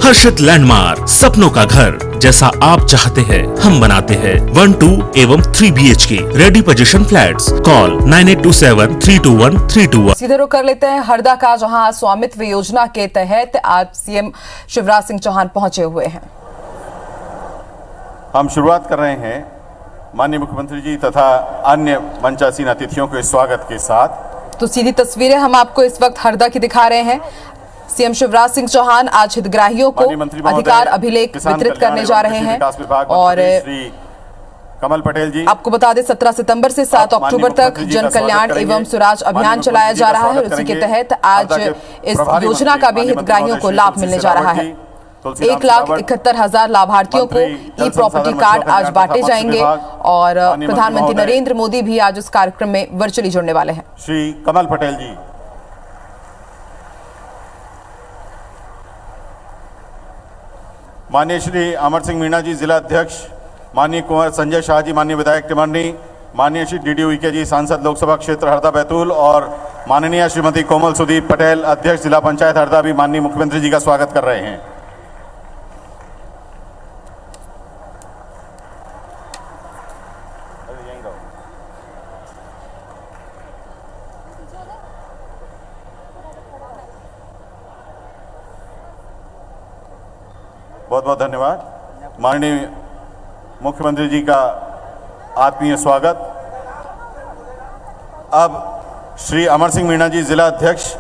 हर्षित landmark, सपनों का घर जैसा आप चाहते हैं हम बनाते हैं। 1, 2 एवं 3 BHK ready position flats. Call 9827321321। सीधे रुख कर लेते हैं हरदा का, जहां स्वामित्व योजना के तहत आज सीएम शिवराज सिंह चौहान पहुंचे हुए हैं। हम शुरुआत कर रहे हैं माननीय मुख्यमंत्री जी तथा अन्य मंचासीन अतिथियों के स्वागत के साथ। तो सीधी तस्वीरें हम आपको इस वक्त हरदा की दिखा रहे हैं। सीएम शिवराज सिंह चौहान आज हितग्राहियों को अधिकार अभिलेख वितरित करने जा रहे हैं। और श्री कमल पटेल जी, आपको बता दें 17 सितंबर से 7 अक्टूबर तक जन कल्याण एवं स्वराज अभियान चलाया जा रहा है और इसी के तहत आज इस योजना का भी हितग्राहियों को लाभ मिलने जा रहा है। 1,71,000 लाभार्थियों को ई प्रॉपर्टी कार्ड आज बांटे जाएंगे और प्रधानमंत्री नरेंद्र मोदी भी आज इस कार्यक्रम में वर्चुअली जुड़ने वाले हैं। श्री कमल पटेल जी, माननीय श्री अमर सिंह मीणा जी जिला अध्यक्ष, माननीय कुंवर संजय शाह जी माननीय विधायक टिमरनी, माननीय श्री DD उइके जी सांसद लोकसभा क्षेत्र हरदा बैतूल और माननीय श्रीमती कोमल सुदीप पटेल अध्यक्ष जिला पंचायत हरदा भी माननीय मुख्यमंत्री जी का स्वागत कर रहे हैं। बहुत बहुत धन्यवाद। माननीय मुख्यमंत्री जी का आत्मीय स्वागत। अब श्री अमर सिंह मीणा जी जिला अध्यक्ष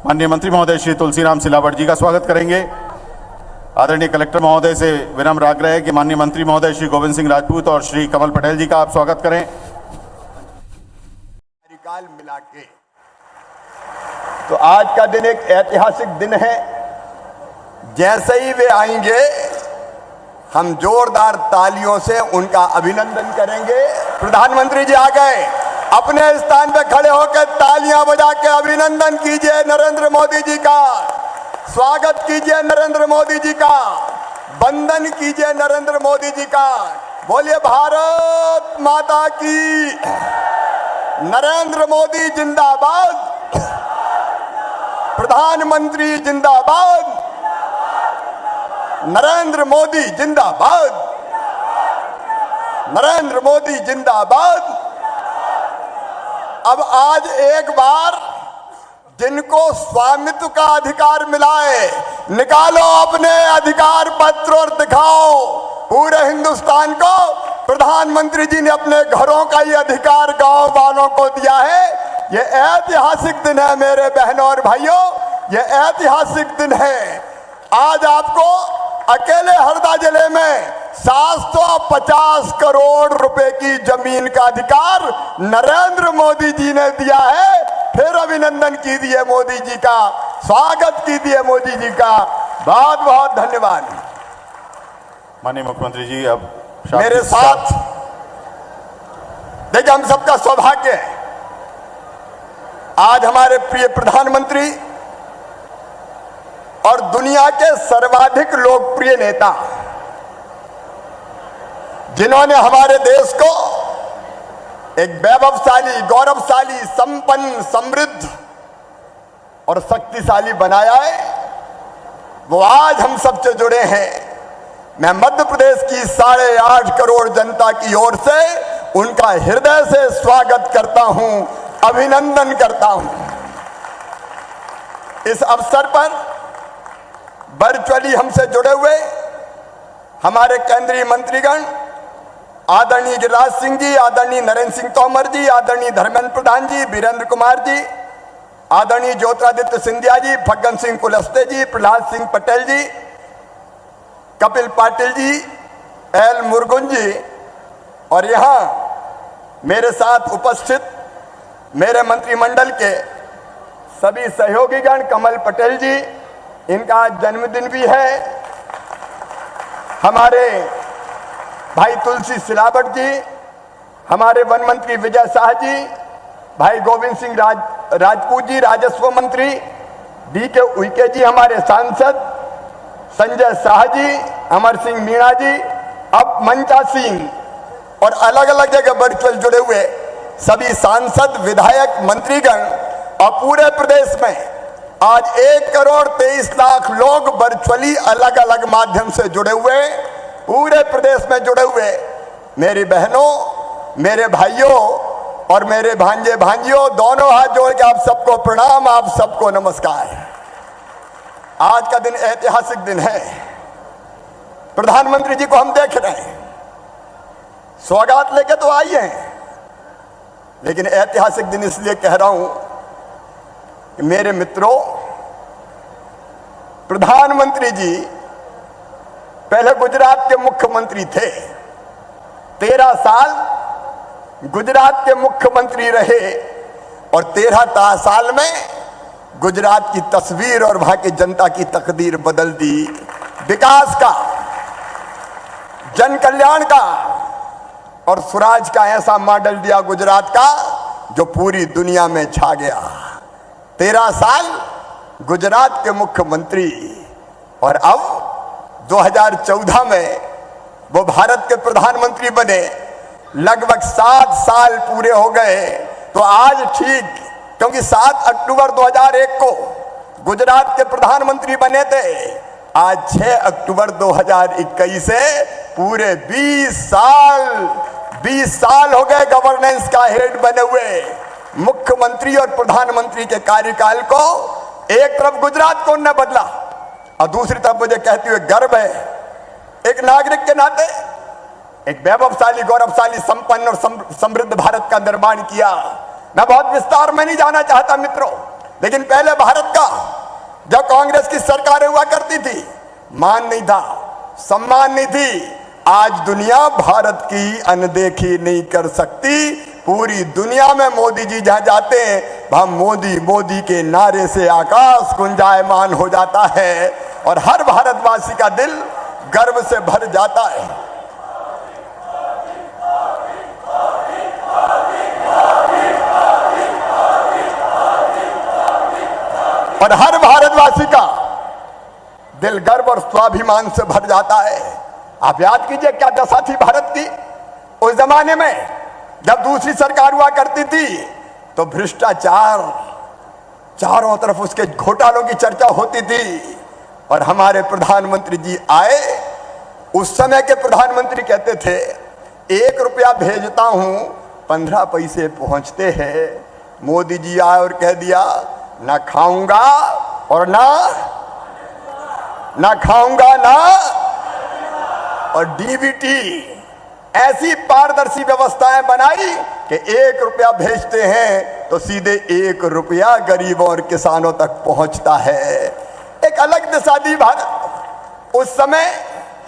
माननीय मंत्री महोदय श्री तुलसीराम सिलावट जी का स्वागत करेंगे। आदरणीय कलेक्टर महोदय से विनम्र आग्रह है कि माननीय मंत्री महोदय श्री गोविंद सिंह राजपूत और श्री कमल पटेल जी का आप स्वागत करें। कार्यकाल मिला के तो आज का दिन एक ऐतिहासिक दिन है। जैसे ही वे आएंगे हम जोरदार तालियों से उनका अभिनंदन करेंगे। प्रधानमंत्री जी आ गए, अपने स्थान पे खड़े होकर तालियां बजा के अभिनंदन कीजिए नरेंद्र मोदी जी का, स्वागत कीजिए नरेंद्र मोदी जी का, वंदन कीजिए नरेंद्र मोदी जी का। बोलिए भारत माता की। नरेंद्र मोदी जिंदाबाद, प्रधानमंत्री जिंदाबाद, नरेंद्र मोदी जिंदाबाद, नरेंद्र मोदी जिंदाबाद। अब आज एक बार जिनको स्वामित्व का अधिकार मिला है, निकालो अपने अधिकार पत्र और दिखाओ पूरे हिंदुस्तान को। प्रधानमंत्री जी ने अपने घरों का ये अधिकार गांव वालों को दिया है। ये ऐतिहासिक दिन है मेरे बहनों और भाइयों, ये ऐतिहासिक दिन है। आज आपको अकेले हरदा जिले में 750 करोड़ रुपए की जमीन का अधिकार नरेंद्र मोदी जी ने दिया है। फिर अभिनंदन कीजिए मोदी जी का, स्वागत कीजिए मोदी जी का। बहुत बहुत धन्यवाद। माननीय मुख्यमंत्री जी अब मेरे साथ देखिए, हम सबका सौभाग्य है आज हमारे प्रिय प्रधानमंत्री और दुनिया के सर्वाधिक लोकप्रिय नेता, जिन्होंने हमारे देश को एक वैभवशाली, गौरवशाली, संपन्न, समृद्ध और शक्तिशाली बनाया है, वो आज हम सबसे जुड़े हैं। मैं मध्य प्रदेश की 8.5 करोड़ जनता की ओर से उनका हृदय से स्वागत करता हूं, अभिनंदन करता हूं। इस अवसर पर वर्चुअली हमसे जुड़े हुए हमारे केंद्रीय मंत्रीगण आदरणीय गिरिराज सिंह जी, आदरणीय नरेंद्र सिंह तोमर जी, आदरणीय धर्मेंद्र प्रधान जी, वीरेंद्र कुमार जी, आदरणीय ज्योतिरादित्य सिंधिया जी, फग्गन सिंह कुलस्ते जी, प्रहलाद सिंह पटेल जी, कपिल पाटिल जी, एल मुरुगन जी और यहाँ मेरे साथ उपस्थित मेरे मंत्रिमंडल के सभी सहयोगीगण, कमल पटेल जी, इनका आज जन्मदिन भी है। हमारे भाई तुलसी सिलावट जी, हमारे वन मंत्री विजय शाह जी, भाई गोविंद सिंह राजपूत जी राजस्व मंत्री, DK उइके जी हमारे सांसद, संजय शाह जी, अमर सिंह मीणा जी, अब मंचासीन और अलग अलग जगह वर्चुअल जुड़े हुए सभी सांसद, विधायक, मंत्रीगण और पूरे प्रदेश में आज 1,23,00,000 लोग वर्चुअली अलग अलग माध्यम से जुड़े हुए, पूरे प्रदेश में जुड़े हुए। मेरी बहनों, मेरे भाइयों और मेरे भांजे भांजियों, दोनों हाथ जोड़ के आप सबको प्रणाम, आप सबको नमस्कार। आज का दिन ऐतिहासिक दिन है। प्रधानमंत्री जी को हम देख रहे हैं, सौगात लेके तो आई हैं, लेकिन ऐतिहासिक दिन इसलिए कह रहा हूं कि मेरे मित्रों, प्रधानमंत्री जी पहले गुजरात के मुख्यमंत्री थे। 13 साल गुजरात के मुख्यमंत्री रहे और 13 साल में गुजरात की तस्वीर और वहां की जनता की तकदीर बदल दी। विकास का, जन कल्याण का और स्वराज का ऐसा मॉडल दिया गुजरात का जो पूरी दुनिया में छा गया। 13 साल गुजरात के मुख्यमंत्री और अब 2014 में वो भारत के प्रधानमंत्री बने। लगभग 7 साल पूरे हो गए। तो आज ठीक, क्योंकि 7 अक्टूबर 2001 को गुजरात के प्रधानमंत्री बने थे, आज 6 अक्टूबर 2021 से पूरे 20 साल हो गए गवर्नेंस का हेड बने हुए। मुख्यमंत्री और प्रधानमंत्री के कार्यकाल को एक तरफ गुजरात को उन्होंने बदला और दूसरी तरफ मुझे कहते हुए गर्व है, एक नागरिक के नाते एक वैभवशाली, गौरवशाली, संपन्न और समृद्ध भारत का निर्माण किया। मैं बहुत विस्तार में नहीं जाना चाहता मित्रों, लेकिन पहले भारत का जब कांग्रेस की सरकारें हुआ करती थी, मान नहीं था, सम्मान नहीं थी। आज दुनिया भारत की अनदेखी नहीं कर सकती। पूरी दुनिया में मोदी जी जहां जाते हैं वहां मोदी मोदी के नारे से आकाश गुंजायमान हो जाता है और हर भारतवासी का दिल गर्व से भर जाता है। और हर भारतवासी का दिल गर्व और स्वाभिमान से भर जाता है। आप याद कीजिए क्या दशा थी भारत की उस जमाने में जब दूसरी सरकार हुआ करती थी, तो भ्रष्टाचार चारों तरफ, उसके घोटालों की चर्चा होती थी। और हमारे प्रधानमंत्री जी आए, उस समय के प्रधानमंत्री कहते थे 1 रुपया भेजता हूं 15 पैसे पहुंचते हैं। मोदी जी आए और कह दिया ना खाऊंगा और ना खाऊंगा ना, और डीबीटी ऐसी पारदर्शी व्यवस्थाएं बनाई कि 1 रुपया भेजते हैं तो सीधे 1 रुपया गरीबों और किसानों तक पहुंचता है। एक अलग दिशा दी भारत। उस समय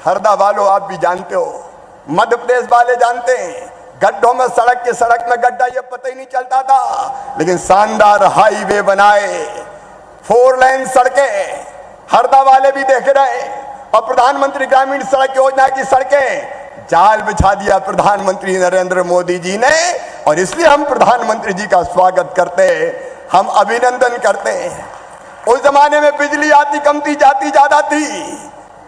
हरदा वालों, आप भी जानते हो, मध्य प्रदेश वाले जानते हैं, गड्ढों में सड़क में गड्ढा ये पता ही नहीं चलता था, लेकिन शानदार हाईवे बनाए, 4 लेन सड़कें, हरदा वाले भी देख रहे। और प्रधानमंत्री ग्रामीण सड़क योजना की सड़कें जाल बिछा दिया प्रधानमंत्री नरेंद्र मोदी जी ने। और इसलिए हम प्रधानमंत्री जी का स्वागत करते हैं, हम अभिनंदन करते हैं। उस जमाने में बिजली आती कम थी, जाती ज्यादा थी,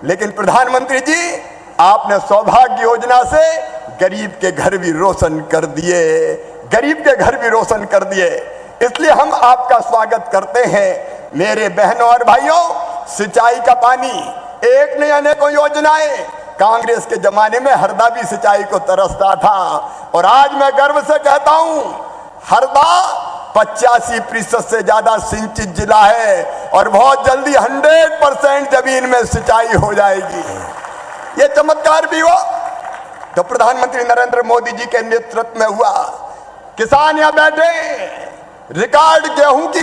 लेकिन प्रधानमंत्री जी आपने सौभाग्य योजना से गरीब के घर भी रोशन कर दिए, गरीब के घर भी रोशन कर दिए। इसलिए हम आपका स्वागत करते हैं। मेरे बहनों और भाइयों, सिंचाई का पानी, एक नहीं अनेकों योजनाएं। कांग्रेस के जमाने में हरदा भी सिंचाई को तरसता था और आज मैं गर्व से कहता हूं हरदा 85% से ज्यादा सिंचित जिला है और बहुत जल्दी 100% जमीन में सिंचाई हो जाएगी। ये चमत्कार भी हुआ तो प्रधानमंत्री नरेंद्र मोदी जी के नेतृत्व में हुआ। किसान यहां बैठे, रिकॉर्ड गेहूं की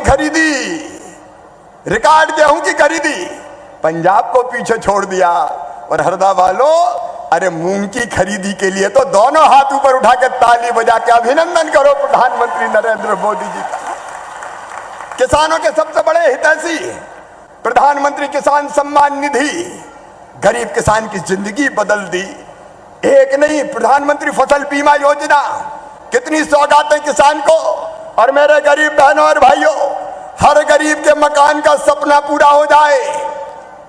खरीदी पंजाब को पीछे छोड़ दिया। और हरदा वालों, अरे मूंग की खरीदी के लिए तो दोनों हाथ ऊपर उठा के ताली बजा के अभिनंदन करो प्रधानमंत्री नरेंद्र मोदी जी का। किसानों के सबसे बड़े हितैषी प्रधानमंत्री किसान सम्मान निधि, गरीब किसान की जिंदगी बदल दी। एक नहीं, प्रधानमंत्री फसल बीमा योजना, कितनी सौगातें किसान को। और मेरे गरीब बहनों और भाइयों, हर गरीब के मकान का सपना पूरा हो जाए।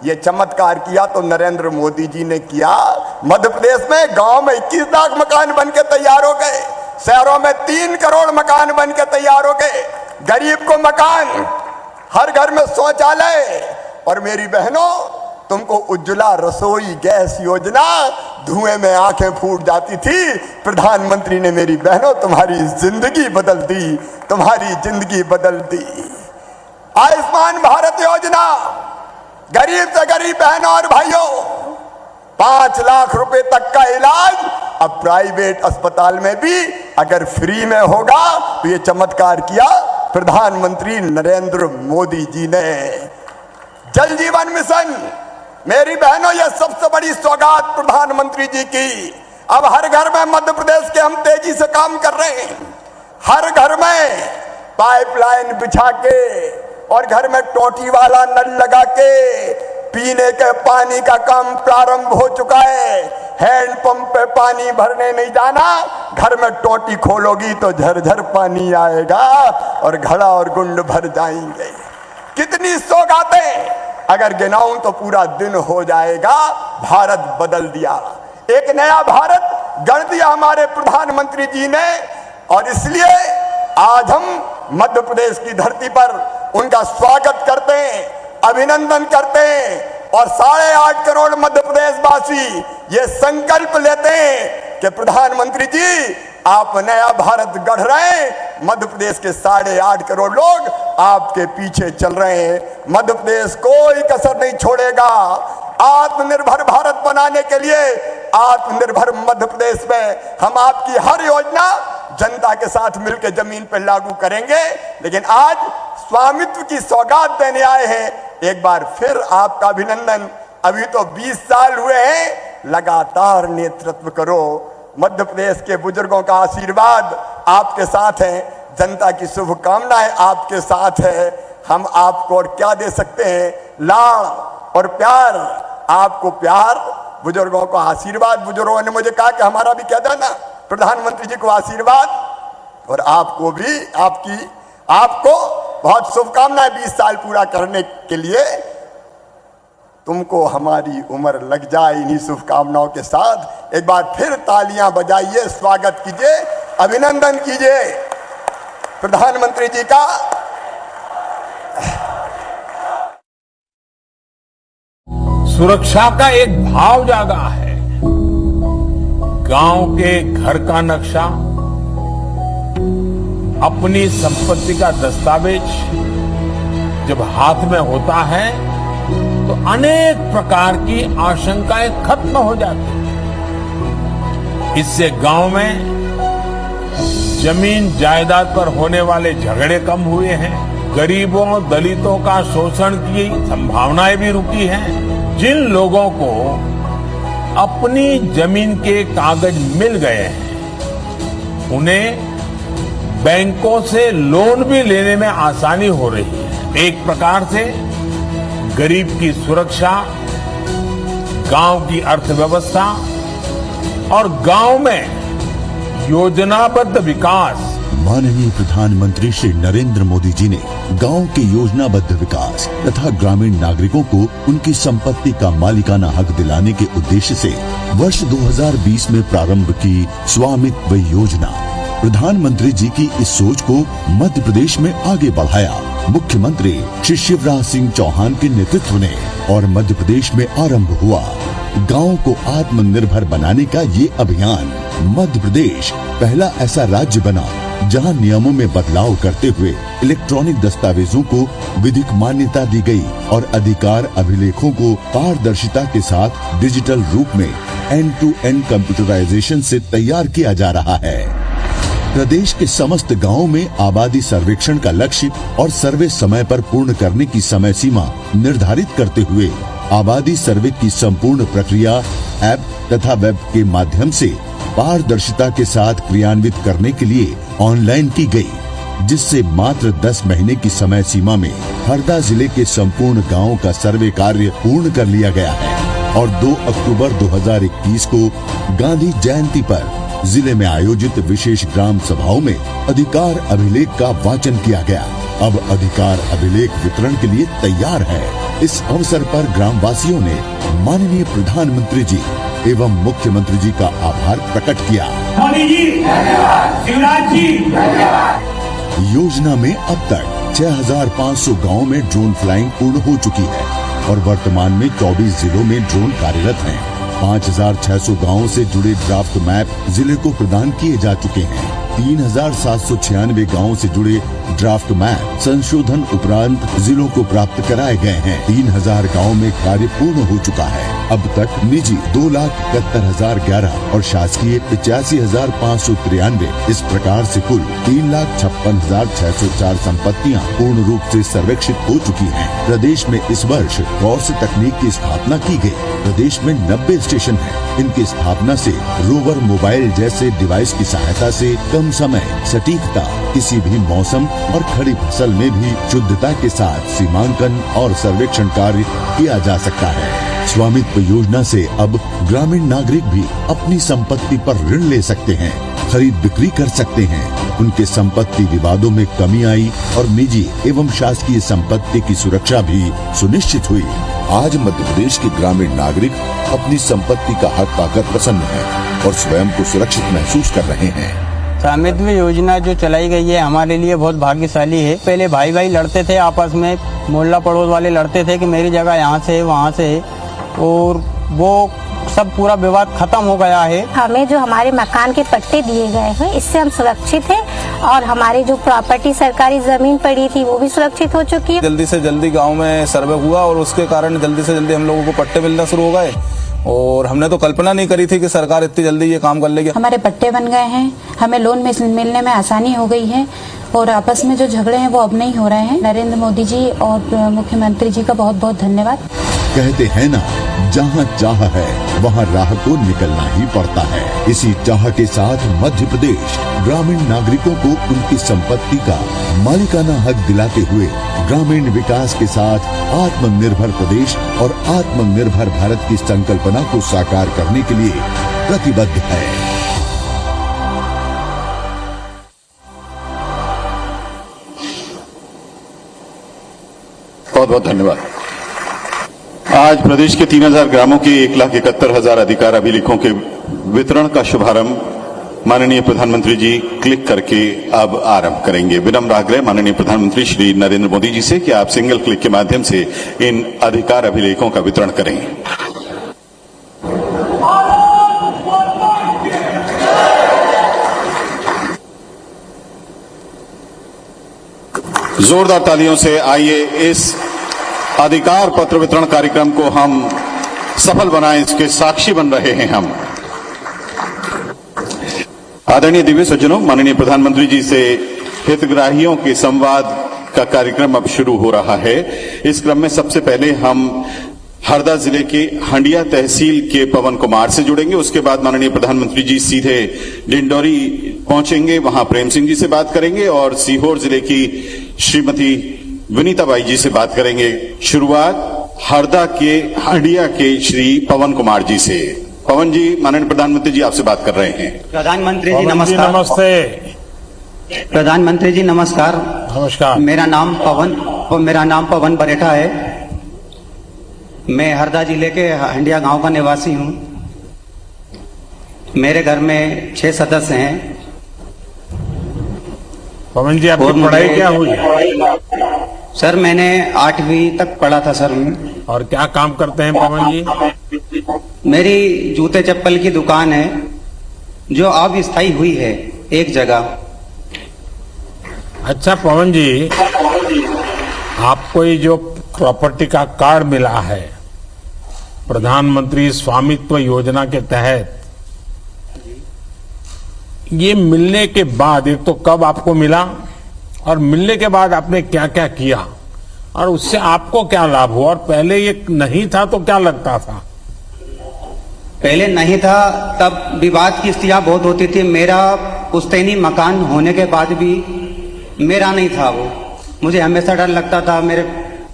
ये चमत्कार किया तो नरेंद्र मोदी जी ने किया। मध्य प्रदेश में गांव में 21 लाख मकान बन के तैयार हो गए, शहरों में 3 करोड़ मकान बन के तैयार हो गए। गरीब को मकान, हर घर में शौचालय। और मेरी बहनों, तुमको उज्ज्वला रसोई गैस योजना, धुएं में आंखें फूट जाती थी, प्रधानमंत्री ने मेरी बहनों तुम्हारी जिंदगी बदल दी, तुम्हारी जिंदगी बदल दी। आयुष्मान भारत योजना, गरीब से गरीब बहनों और भाइयों, 5 लाख रुपए तक का इलाज अब प्राइवेट अस्पताल में भी अगर फ्री में होगा, तो ये चमत्कार किया प्रधानमंत्री नरेंद्र मोदी जी ने। जल जीवन मिशन, मेरी बहनों, ये सबसे बड़ी सौगात प्रधानमंत्री जी की। अब हर घर में मध्य प्रदेश के हम तेजी से काम कर रहे हैं। हर घर में पाइपलाइन बिछा के और घर में टोटी वाला नल लगा के पीने के पानी का काम प्रारंभ हो चुका है। हैंडपंप पे पानी भरने नहीं जाना, घर में टोटी खोलोगी तो झरझर पानी आएगा और घड़ा और गुंड भर जाएंगे। कितनी सौगातें, अगर गिनाऊं तो पूरा दिन हो जाएगा। भारत बदल दिया, एक नया भारत गढ़ दिया हमारे प्रधानमंत्री जी ने। और इसलिए आज हम मध्य प्रदेश की धरती पर उनका स्वागत करते हैं, अभिनंदन करते हैं। और 8.5 करोड़ मध्य प्रदेश वासी ये संकल्प लेते हैं कि प्रधानमंत्री जी, आप नया भारत गढ़ रहे हैं, मध्य प्रदेश के 8.5 करोड़ लोग आपके पीछे चल रहे हैं। मध्य प्रदेश कोई कसर नहीं छोड़ेगा। आत्मनिर्भर भारत बनाने के लिए आत्मनिर्भर मध्य प्रदेश में हम आपकी हर योजना जनता के साथ मिलकर जमीन पर लागू करेंगे। लेकिन आज स्वामित्व की सौगात देने आए हैं, एक बार फिर आपका अभिनंदन। अभी तो 20 साल हुए हैं, लगातार नेतृत्व करो। मध्य प्रदेश के बुजुर्गों का आशीर्वाद आपके साथ है, जनता की शुभकामनाएं आपके साथ है। हम आपको और क्या दे सकते हैं? लाड़ और प्यार, आपको प्यार, बुजुर्गों को आशीर्वाद। बुजुर्गों ने मुझे कहा कि हमारा भी क्या देना, प्रधानमंत्री जी को आशीर्वाद, और आपको भी, आपको बहुत शुभकामनाएं 20 साल पूरा करने के लिए। तुमको हमारी उम्र लग जाए इन्हीं शुभकामनाओं के साथ। एक बार फिर तालियां बजाइए, स्वागत कीजिए, अभिनंदन कीजिए प्रधानमंत्री जी का। सुरक्षा का एक भाव जागा है। गांव के घर का नक्शा, अपनी संपत्ति का दस्तावेज जब हाथ में होता है तो अनेक प्रकार की आशंकाएं खत्म हो जाती हैं। इससे गांव में जमीन जायदाद पर होने वाले झगड़े कम हुए हैं, गरीबों दलितों का शोषण की संभावनाएं भी रुकी हैं। जिन लोगों को अपनी जमीन के कागज मिल गए हैं, उन्हें बैंकों से लोन भी लेने में आसानी हो रही है। एक प्रकार से गरीब की सुरक्षा, गांव की अर्थव्यवस्था और गांव में योजनाबद्ध विकास। माननीय प्रधानमंत्री श्री नरेंद्र मोदी जी ने गांव के योजनाबद्ध विकास तथा ग्रामीण नागरिकों को उनकी संपत्ति का मालिकाना हक दिलाने के उद्देश्य से वर्ष 2020 में प्रारंभ की स्वामित्व योजना। प्रधानमंत्री जी की इस सोच को मध्य प्रदेश में आगे बढ़ाया मुख्यमंत्री श्री शिवराज सिंह चौहान के नेतृत्व ने, और मध्य प्रदेश में आरंभ हुआ गांव को आत्मनिर्भर बनाने का ये अभियान। मध्य प्रदेश पहला ऐसा राज्य बना जहां नियमों में बदलाव करते हुए इलेक्ट्रॉनिक दस्तावेजों को विधिक मान्यता दी गई और अधिकार अभिलेखों को पारदर्शिता के साथ डिजिटल रूप में एंड टू एंड कंप्यूटराइजेशन से तैयार किया जा रहा है। प्रदेश के समस्त गांवों में आबादी सर्वेक्षण का लक्ष्य और सर्वे समय पर पूर्ण करने की समय सीमा निर्धारित करते हुए आबादी सर्वे की संपूर्ण प्रक्रिया ऐप तथा वेब के माध्यम से पारदर्शिता के साथ क्रियान्वित करने के लिए ऑनलाइन की गई, जिससे मात्र 10 महीने की समय सीमा में हरदा जिले के संपूर्ण गांवों का सर्वे कार्य पूर्ण कर लिया गया है। और 2 अक्टूबर 2021 को गांधी जयंती पर जिले में आयोजित विशेष ग्राम सभाओं में अधिकार अभिलेख का वाचन किया गया। अब अधिकार अभिलेख वितरण के लिए तैयार है। इस अवसर पर ग्रामवासियों ने माननीय प्रधानमंत्री जी एवं मुख्यमंत्री जी का आभार प्रकट किया। मोदी जी, शिवराज जी, योजना में अब तक 6500 गाँव में ड्रोन फ्लाइंग पूर्ण हो चुकी है और वर्तमान में 24 जिलों में ड्रोन कार्यरत हैं। 5600 गाँवों से जुड़े ड्राफ्ट मैप जिले को प्रदान किए जा चुके हैं। 3796 गाँवों से जुड़े ड्राफ्ट मैप संशोधन उपरांत जिलों को प्राप्त कराए गए हैं। 3000 गाँव में कार्य पूर्ण हो चुका है। अब तक निजी 2,71,011 और शासकीय 85,593, इस प्रकार से कुल 3,56,604 संपत्तियां पूर्ण रूप से सर्वेक्षित हो चुकी हैं। प्रदेश में इस वर्ष गौस तकनीक की स्थापना की गई। प्रदेश में 90 स्टेशन हैं। इनकी स्थापना से रोवर मोबाइल जैसे डिवाइस की सहायता से कम समय, सटीकता, किसी भी मौसम और खड़ी फसल में भी शुद्धता के साथ सीमांकन और सर्वेक्षण कार्य किया जा सकता है। स्वामित्व योजना से अब ग्रामीण नागरिक भी अपनी संपत्ति पर ऋण ले सकते हैं, खरीद बिक्री कर सकते हैं। उनके संपत्ति विवादों में कमी आई और निजी एवं शासकीय संपत्ति की सुरक्षा भी सुनिश्चित हुई। आज मध्य प्रदेश के ग्रामीण नागरिक अपनी संपत्ति का हक पाकर प्रसन्न हैं और स्वयं को सुरक्षित महसूस कर रहे हैं। स्वामित्व योजना जो चलाई गई है हमारे लिए बहुत भाग्यशाली है। पहले भाई भाई लड़ते थे आपस में, मोहल्ला पड़ोस वाले लड़ते थे कि मेरी जगह यहाँ से है वहाँ से है, और वो सब पूरा विवाद खत्म हो गया है। हमें जो हमारे मकान के पट्टे दिए गए हैं इससे हम सुरक्षित हैं और हमारी जो प्रॉपर्टी सरकारी जमीन पड़ी थी वो भी सुरक्षित हो चुकी है। जल्दी से जल्दी गांव में सर्वे हुआ और उसके कारण जल्दी से जल्दी हम लोगों को पट्टे मिलना शुरू हो गए और हमने तो कल्पना नहीं करी थी कि सरकार इतनी जल्दी ये काम कर लेगी। हमारे पट्टे बन गए हैं, हमें लोन में मिलने में आसानी हो गई है और आपस में जो झगड़े हैं वो अब नहीं हो रहे हैं। नरेंद्र मोदी जी और मुख्यमंत्री जी का बहुत बहुत धन्यवाद। कहते हैं ना, जहाँ चाह है वहाँ राह को निकलना ही पड़ता है। इसी चाह के साथ मध्य प्रदेश ग्रामीण नागरिकों को उनकी संपत्ति का मालिकाना हक दिलाते हुए ग्रामीण विकास के साथ आत्मनिर्भर प्रदेश और आत्मनिर्भर भारत की संकल्पना को साकार करने के लिए प्रतिबद्ध है। बहुत बहुत धन्यवाद। आज प्रदेश के 3000 ग्रामों के 1,71,000 अधिकार अभिलेखों के वितरण का शुभारंभ माननीय प्रधानमंत्री जी क्लिक करके अब आरंभ करेंगे। विनम्र आग्रह माननीय प्रधानमंत्री श्री नरेंद्र मोदी जी से कि आप सिंगल क्लिक के माध्यम से इन अधिकार अभिलेखों का वितरण करें। जोरदार तालियों से आइए इस अधिकार पत्र वितरण कार्यक्रम को हम सफल बनाएं, इसके साक्षी बन रहे हैं हम। आदरणीय दिव्य सज्जनों, माननीय प्रधानमंत्री जी से हितग्राहियों के संवाद का कार्यक्रम अब शुरू हो रहा है। इस क्रम में सबसे पहले हम हरदा जिले के हंडिया तहसील के पवन कुमार से जुड़ेंगे। उसके बाद माननीय प्रधानमंत्री जी सीधे डिंडोरी पहुंचेंगे, वहां प्रेम सिंह जी से बात करेंगे और सीहोर जिले की श्रीमती विनीता बाई जी से बात करेंगे। शुरुआत हरदा के हंडिया के श्री पवन कुमार जी से। पवन जी, माननीय प्रधानमंत्री जी आपसे बात कर रहे हैं। प्रधानमंत्री जी नमस्कार। नमस्ते। प्रधानमंत्री जी नमस्कार। नमस्कार। मेरा नाम पवन बरेठा है। मैं हरदा जिले के हंडिया गांव का निवासी हूं। मेरे घर में 6 सदस्य हैं। पवन जी, आपकी पढ़ाई क्या हुई? सर मैंने 8वीं तक पढ़ा था सर। और क्या काम करते हैं पवन जी? मेरी जूते चप्पल की दुकान है जो अब स्थायी हुई है एक जगह। अच्छा पवन जी, आपको ये जो प्रॉपर्टी का कार्ड मिला है प्रधानमंत्री स्वामित्व योजना के तहत, ये मिलने के बाद एक तो कब आपको मिला और मिलने के बाद आपने क्या क्या किया और उससे आपको क्या लाभ हुआ, और पहले ये नहीं था तो क्या लगता था? पहले नहीं था तब विवाद की स्थितियां बहुत होती थी। मेरा पुश्तैनी मकान होने के बाद भी मेरा नहीं था वो। मुझे हमेशा डर लगता था,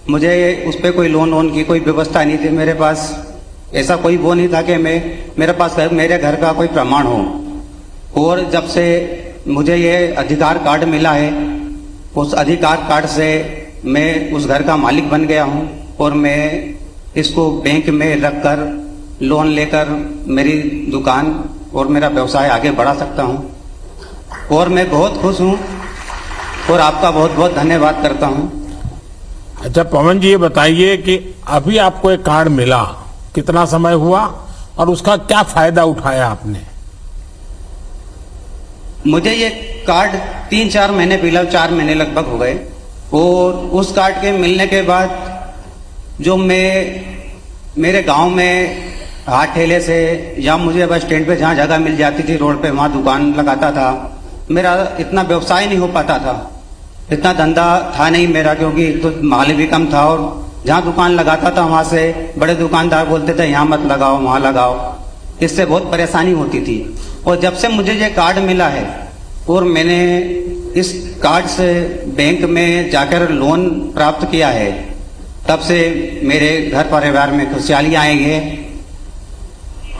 मुझे उस पर कोई लोन की कोई व्यवस्था नहीं थी मेरे पास। ऐसा कोई वो नहीं था कि मेरे पास मेरे घर का कोई प्रमाण हो। और जब से मुझे ये अधिकार कार्ड मिला है, उस अधिकार कार्ड से मैं उस घर का मालिक बन गया हूँ और मैं इसको बैंक में रखकर लोन लेकर मेरी दुकान और मेरा व्यवसाय आगे बढ़ा सकता हूँ। और मैं बहुत खुश हूँ और आपका बहुत बहुत धन्यवाद करता हूं। अच्छा पवन जी, ये बताइए कि अभी आपको एक कार्ड मिला, कितना समय हुआ और उसका क्या फायदा उठाया आपने? मुझे ये कार्ड 3-4 महीने पहले, 4 महीने लगभग हो गए, और उस कार्ड के मिलने के बाद जो मेरे गांव में हाथ ठेले से या मुझे बस स्टैंड पे जहाँ जगह मिल जाती थी रोड पे, वहां दुकान लगाता था। मेरा इतना व्यवसाय नहीं हो पाता था, इतना धंधा था नहीं मेरा, क्योंकि तो माल भी कम था, और जहाँ दुकान लगाता था वहां से बड़े दुकानदार बोलते थे यहाँ मत लगाओ वहां लगाओ, इससे बहुत परेशानी होती थी। और जब से मुझे ये कार्ड मिला है और मैंने इस कार्ड से बैंक में जाकर लोन प्राप्त किया है, तब से मेरे घर परिवार में खुशहाली आई है।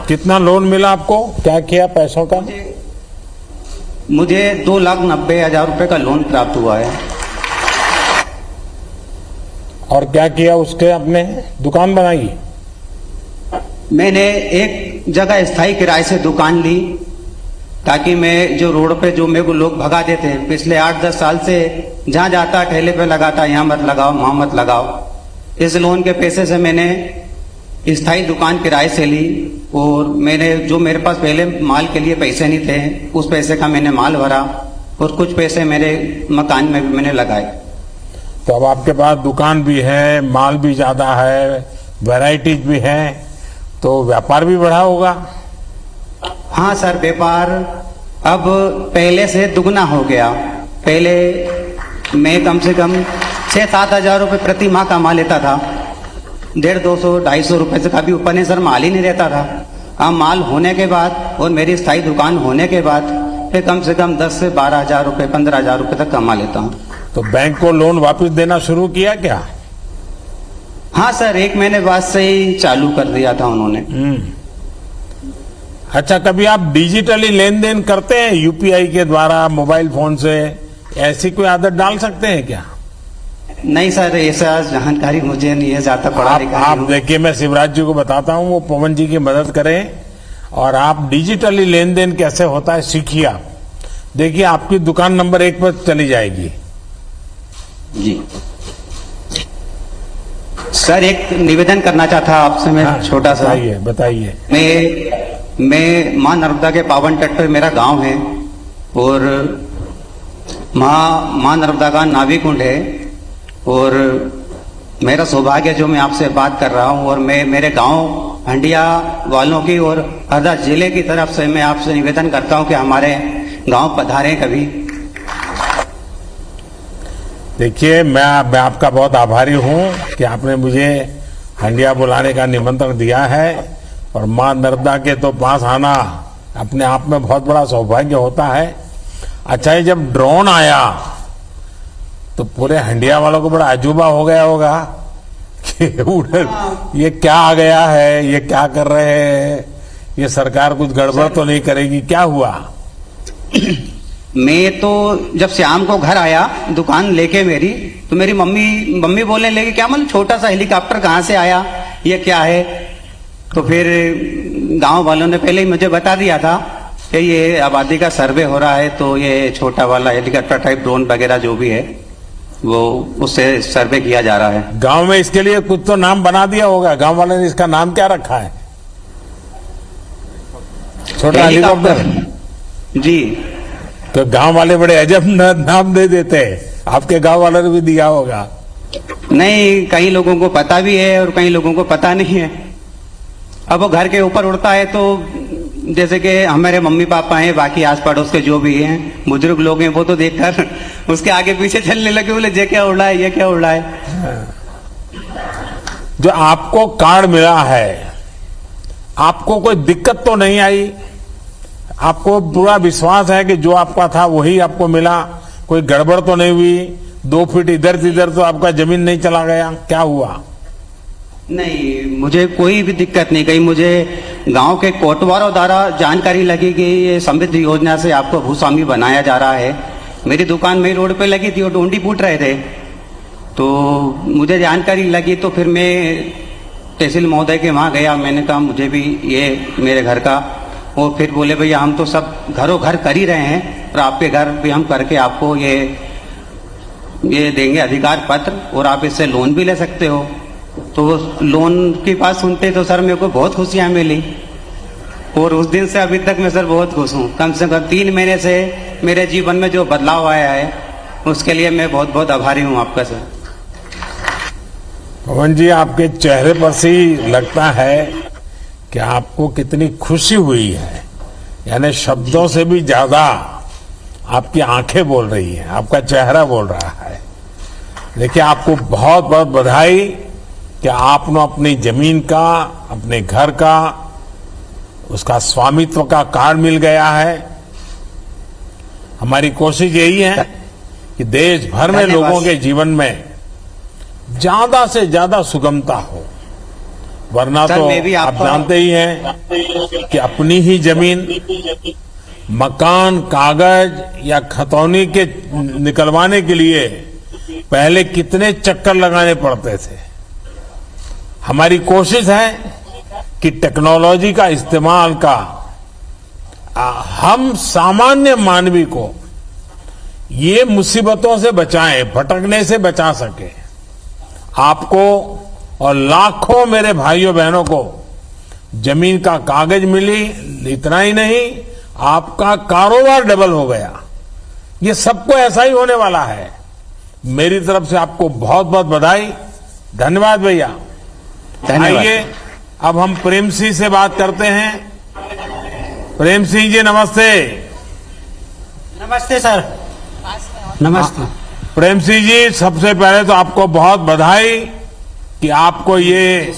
कितना लोन मिला आपको, क्या किया पैसों का? मुझे 2,90,000 रुपए का लोन प्राप्त हुआ है। और क्या किया उसके? आपने दुकान बनाई? मैंने एक जगह स्थायी किराए से दुकान ली, ताकि मैं जो रोड पे जो मेरे को लोग भगा देते पिछले 8-10 साल से, जहां जाता ठेले पे लगाता, यहाँ मत लगाओ वहां मत लगाओ, इस लोन के पैसे से मैंने स्थायी दुकान किराए से ली। और मैंने जो मेरे पास पहले माल के लिए पैसे नहीं थे, उस पैसे का मैंने माल भरा, और कुछ पैसे मेरे मकान में भी मैंने लगाए। तो अब आपके पास दुकान भी है, माल भी ज्यादा है, वैरायटीज भी है, तो व्यापार भी बढ़ा होगा? हाँ सर, व्यापार अब पहले से दुगना हो गया। पहले मैं कम से कम 6-7 हजार रुपये प्रति माह कमा लेता था, 150-200-250 रुपए से कभी ऊपर नहीं सर, माल ही नहीं रहता था। अब माल होने के बाद और मेरी स्थायी दुकान होने के बाद फिर कम से कम 10 से 12 हजार रुपये, 15 हजार रुपये तक कमा लेता हूँ। तो बैंक को लोन वापस देना शुरू किया क्या? हाँ सर, 1 महीने बाद से ही चालू कर दिया था उन्होंने। अच्छा, कभी आप डिजिटली लेन देन करते हैं यूपीआई के द्वारा, मोबाइल फोन से? ऐसी कोई आदत डाल सकते हैं क्या? नहीं सर, ऐसा जानकारी मुझे नहीं है, ज्यादा पढ़ा लिखा आप देखिए, मैं शिवराज जी को बताता हूँ, वो पवन जी की मदद करें और आप डिजिटली लेन देन कैसे होता है सीखिए। आप देखिए, आपकी दुकान नंबर 1 पर चली जाएगी। जी सर, एक निवेदन करना चाहता आपसे मैं, छोटा सा। बताइए। मैं मां नर्मदा के पावन तट पर मेरा गांव है, और मां नर्मदा का नावी कुंड है, और मेरा सौभाग्य जो मैं आपसे बात कर रहा हूं, और मैं मेरे गांव हंडिया वालों की और हरदा जिले की तरफ से मैं आपसे निवेदन करता हूं कि हमारे गांव पधारें कभी। देखिए, मैं आपका बहुत आभारी हूं कि आपने मुझे हंडिया बुलाने का निमंत्रण दिया है, और मां नर्मदा के तो पास आना अपने आप में बहुत बड़ा सौभाग्य होता है। अच्छा, ये जब ड्रोन आया तो पूरे हंडिया वालों को बड़ा अजूबा हो गया होगा कि ये क्या आ गया है, ये क्या कर रहे हैं, ये सरकार कुछ गड़बड़ तो नहीं करेगी? क्या हुआ? मैं तो जब शाम को घर आया दुकान लेके मेरी, तो मेरी मम्मी बोलने लगी, क्या मतलब छोटा सा हेलीकॉप्टर कहाँ से आया, ये क्या है? तो फिर गांव वालों ने पहले ही मुझे बता दिया था कि ये आबादी का सर्वे हो रहा है, तो ये छोटा वाला हेलीकॉप्टर टाइप ड्रोन वगैरह जो भी है वो उससे सर्वे किया जा रहा है। गांव में इसके लिए कुछ तो नाम बना दिया होगा, गांव वाले ने इसका नाम क्या रखा है? छोटा हेलीकॉप्टर? जी। तो गांव वाले बड़े अजब नाम दे देते हैं, आपके गांव वालों ने भी दिया होगा? नहीं, कई लोगों को पता भी है और कई लोगों को पता नहीं है। अब वो घर के ऊपर उड़ता है, तो जैसे कि हमारे मम्मी पापा हैं, बाकी आस पड़ोस के जो भी हैं बुजुर्ग लोग हैं, वो तो देखकर उसके आगे पीछे चलने लगे, बोले ये क्या उड़ा है, ये क्या उड़ा है। जो आपको कार्ड मिला है, आपको कोई दिक्कत तो नहीं आई? आपको पूरा विश्वास है कि जो आपका था वही आपको मिला, कोई गड़बड़ तो नहीं हुई? 2 फीट इधर से इधर तो आपका जमीन नहीं चला गया? क्या हुआ? नहीं, मुझे कोई भी दिक्कत नहीं। कहीं मुझे गांव के कोटवारों द्वारा जानकारी लगी कि ये समृद्धि योजना से आपको भूस्वामी बनाया जा रहा है। मेरी दुकान मेरी रोड पे लगी थी और डोंडी फूट रहे थे, तो मुझे जानकारी लगी, तो फिर मैं तहसील महोदय के वहाँ गया। मैंने कहा मुझे भी ये मेरे घर का, और फिर बोले भैया हम तो सब घरों घर कर ही रहे हैं, और आपके घर भी हम करके आपको ये ये देंगे अधिकार पत्र और आप इससे लोन भी ले सकते हो। तो वो लोन की बात सुनते तो सर मेरे को बहुत खुशियाँ मिली और उस दिन से अभी तक मैं सर बहुत खुश हूँ। कम से कम 3 महीने से मेरे जीवन में जो बदलाव आया है उसके लिए मैं बहुत बहुत आभारी हूँ आपका सर। पवन जी, आपके चेहरे पर से ही लगता है कि आपको कितनी खुशी हुई है, यानी शब्दों से भी ज्यादा आपकी आंखें बोल रही हैं, आपका चेहरा बोल रहा है। देखिए, आपको बहुत बहुत बधाई कि आपने अपनी जमीन का, अपने घर का, उसका स्वामित्व का कार्ड मिल गया है। हमारी कोशिश यही है कि देश भर में लोगों के जीवन में ज्यादा से ज्यादा सुगमता हो, वरना तो आप जानते ही हैं कि अपनी ही जमीन मकान, कागज या खतौनी के निकलवाने के लिए पहले कितने चक्कर लगाने पड़ते थे। हमारी कोशिश है कि टेक्नोलॉजी का इस्तेमाल का हम सामान्य मानवी को ये मुसीबतों से बचाएं, भटकने से बचा सके। आपको और लाखों मेरे भाइयों बहनों को जमीन का कागज मिली, इतना ही नहीं, आपका कारोबार डबल हो गया। ये सबको ऐसा ही होने वाला है। मेरी तरफ से आपको बहुत बहुत बधाई, धन्यवाद भैया। आइए अब हम प्रेम सिंह से बात करते हैं। प्रेम सिंह जी नमस्ते। नमस्ते सर। नमस्ते प्रेम सिंह जी, सबसे पहले तो आपको बहुत बधाई कि आपको ये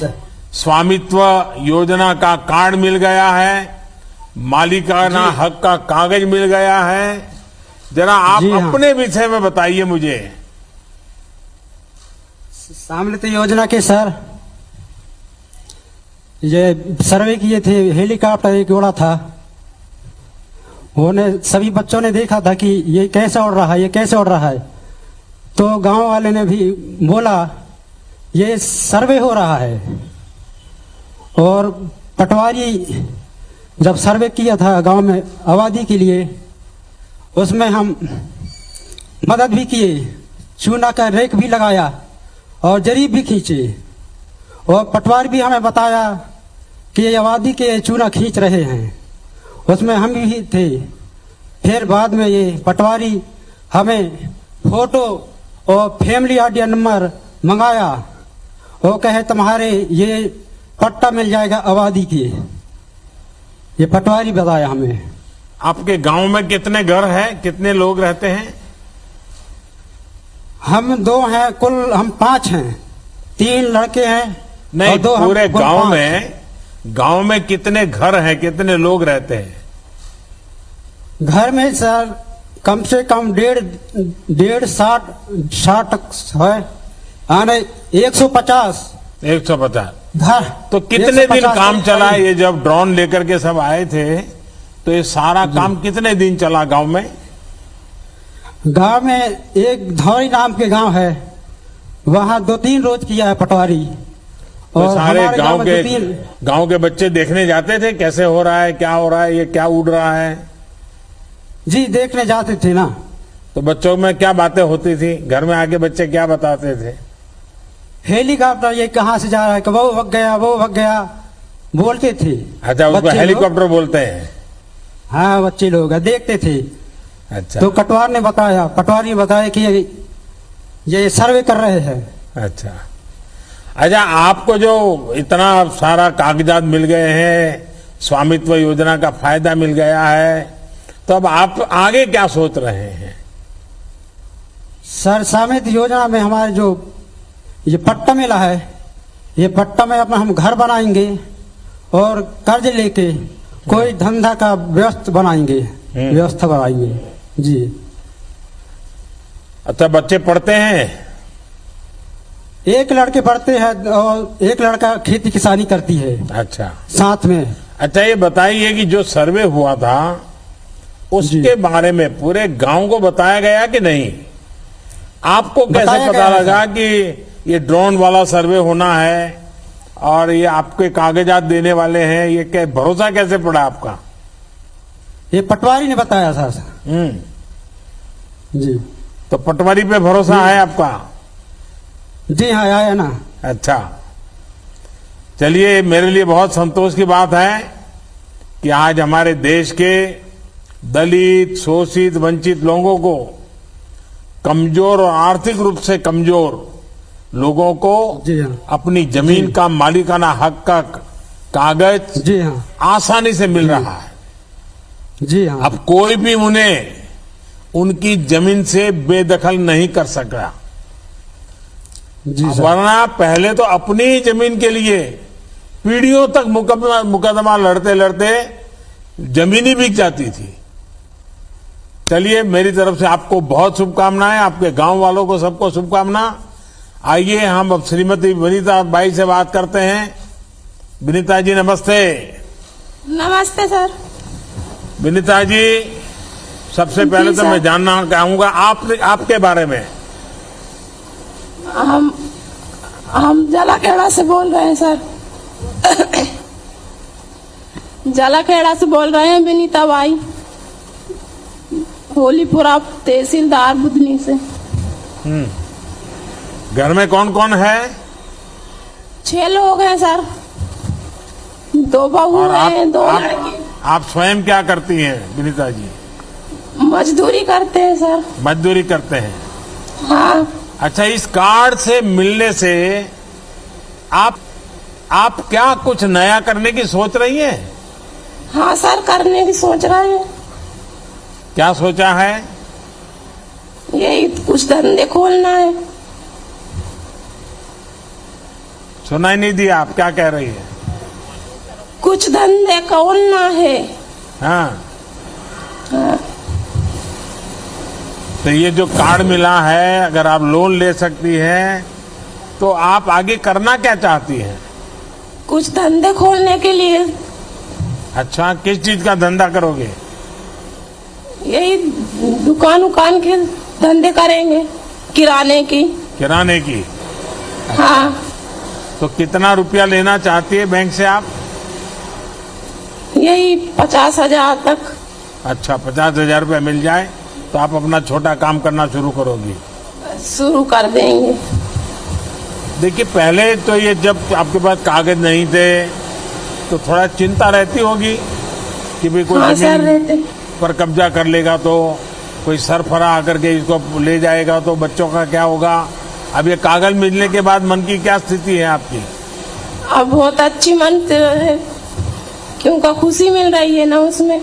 स्वामित्व योजना का कार्ड मिल गया है, मालिकाना हक का कागज मिल गया है। जरा आप अपने विषय में बताइए मुझे। स्वामित्व योजना के सर ये सर्वे किए थे, हेलीकॉप्टर एक उड़ा था, उन्हें सभी बच्चों ने देखा था कि ये कैसे उड़ रहा है, ये कैसे उड़ रहा है। तो गांव वाले ने भी बोला ये सर्वे हो रहा है। और पटवारी जब सर्वे किया था गांव में आबादी के लिए, उसमें हम मदद भी किए, चूना का रेक भी लगाया और जरीब भी खींचे। और पटवारी भी हमें बताया कि ये आबादी के चूना खींच रहे हैं, उसमें हम भी थे। फिर बाद में ये पटवारी हमें फोटो और फैमिली आईडी नंबर मंगाया, वो कहे तुम्हारे ये पट्टा मिल जाएगा आबादी के। ये पटवारी बताया हमें। आपके गांव में कितने घर हैं, कितने लोग रहते हैं? हम 2 हैं, कुल हम 5 हैं। 3 लड़के हैं। नहीं, पूरे गांव में कितने घर हैं, कितने लोग रहते हैं? घर में सर कम से कम 150 है, आने 150 घर। तो कितने दिन काम चला? ये जब ड्रोन लेकर के सब आए थे तो ये सारा काम कितने दिन चला गांव में? गांव में एक धौरी नाम के गांव है, वहां 2-3 रोज किया है पटवारी। तो और सारे गांव के बच्चे देखने जाते थे कैसे हो रहा है, क्या हो रहा है, ये क्या उड़ रहा है? जी देखने जाते थे ना। तो बच्चों में क्या बातें होती थी? घर में आके बच्चे क्या बताते थे? हेलीकॉप्टर ये कहाँ से जा रहा है, कि वो भग गया, वो भग गया, बोलते थे। अच्छा, उसको हेलीकॉप्टर बोलते हैं? हाँ, बच्चे लोग देखते थे। अच्छा, तो पटवारी ने बताया कि ये सर्वे कर रहे हैं। अच्छा, आपको जो इतना सारा कागजात मिल गए हैं, स्वामित्व योजना का फायदा मिल गया है, तो अब आप आगे क्या सोच रहे हैं? सर, स्वामित्व योजना में हमारे जो ये पट्टा मिला है, ये पट्टा में अपना हम घर बनाएंगे और कर्ज लेके कोई धंधा का व्यवस्था बनाएंगे। जी। अच्छा, बच्चे पढ़ते हैं? एक लड़के पढ़ते हैं और एक लड़का खेती किसानी करती है। अच्छा, साथ में। अच्छा, ये बताइए कि जो सर्वे हुआ था उसके बारे में पूरे गांव को बताया गया कि नहीं? आपको कैसे पता लगा कि ये ड्रोन वाला सर्वे होना है और ये आपके कागजात देने वाले हैं? ये क्या भरोसा कैसे पड़ा आपका? ये पटवारी ने बताया था। जी। तो पटवारी पे भरोसा है आपका? जी हाँ, आया ना। अच्छा, चलिए, मेरे लिए बहुत संतोष की बात है कि आज हमारे देश के दलित, शोषित, वंचित लोगों को, कमजोर और आर्थिक रूप से कमजोर लोगों को जी हाँ, अपनी जमीन का मालिकाना हक का कागज जी हाँ, आसानी से मिल रहा है। जी हाँ। अब कोई भी उन्हें उनकी जमीन से बेदखल नहीं कर सका, जी सर। वरना पहले तो अपनी जमीन के लिए पीढ़ियों तक मुकदमा लड़ते लड़ते जमीन ही बिक जाती थी। चलिए, मेरी तरफ से आपको बहुत शुभकामनाएं, आपके गांव वालों को सबको शुभकामना। आइए हम अब श्रीमती विनीता बाई से बात करते हैं। विनीता जी नमस्ते। नमस्ते सर। विनीता जी, सबसे पहले तो मैं जानना चाहूंगा आपके बारे में। हम जलाखेड़ा से बोल रहे हैं सर। जलाखेड़ा से बोल रहे हैं, विनीता बाई, होलीपुरा तहसीलदार बुधनी से। घर में कौन कौन है? 6 लोग हैं सर, 2 बहू हैं, 2 लड़के। आप स्वयं क्या करती हैं विनीता जी? मजदूरी करते हैं सर। मजदूरी करते हैं? हाँ। अच्छा, इस कार्ड से मिलने से आप क्या कुछ नया करने की सोच रही हैं? हाँ सर, करने की सोच रहे हैं। क्या सोचा है? यही कुछ धंधे खोलना है। सुनाई नहीं दिया, आप क्या कह रही है? कुछ धंधे खोलना है। हाँ। हाँ। तो ये जो कार्ड मिला है, अगर आप लोन ले सकती हैं, तो आप आगे करना क्या चाहती हैं? कुछ धंधे खोलने के लिए। अच्छा, किस चीज का धंधा करोगे? यही दुकान के धंधे करेंगे, किराने की। किराने की? हाँ। तो कितना रुपया लेना चाहती है बैंक से आप? यही 50,000 तक। अच्छा, 50,000 रुपया मिल जाए तो आप अपना छोटा काम करना शुरू करोगी? शुरू कर देंगे। देखिए, पहले तो ये जब आपके पास कागज नहीं थे तो थोड़ा चिंता रहती होगी कि भाई कोई जमीन पर कब्जा कर लेगा तो कोई सरफरा आकर के इसको ले जाएगा तो बच्चों का क्या होगा। अब ये कागज मिलने के बाद मन की क्या स्थिति है आपकी? अब बहुत अच्छी मन है, क्योंकि खुशी मिल रही है ना उसमें।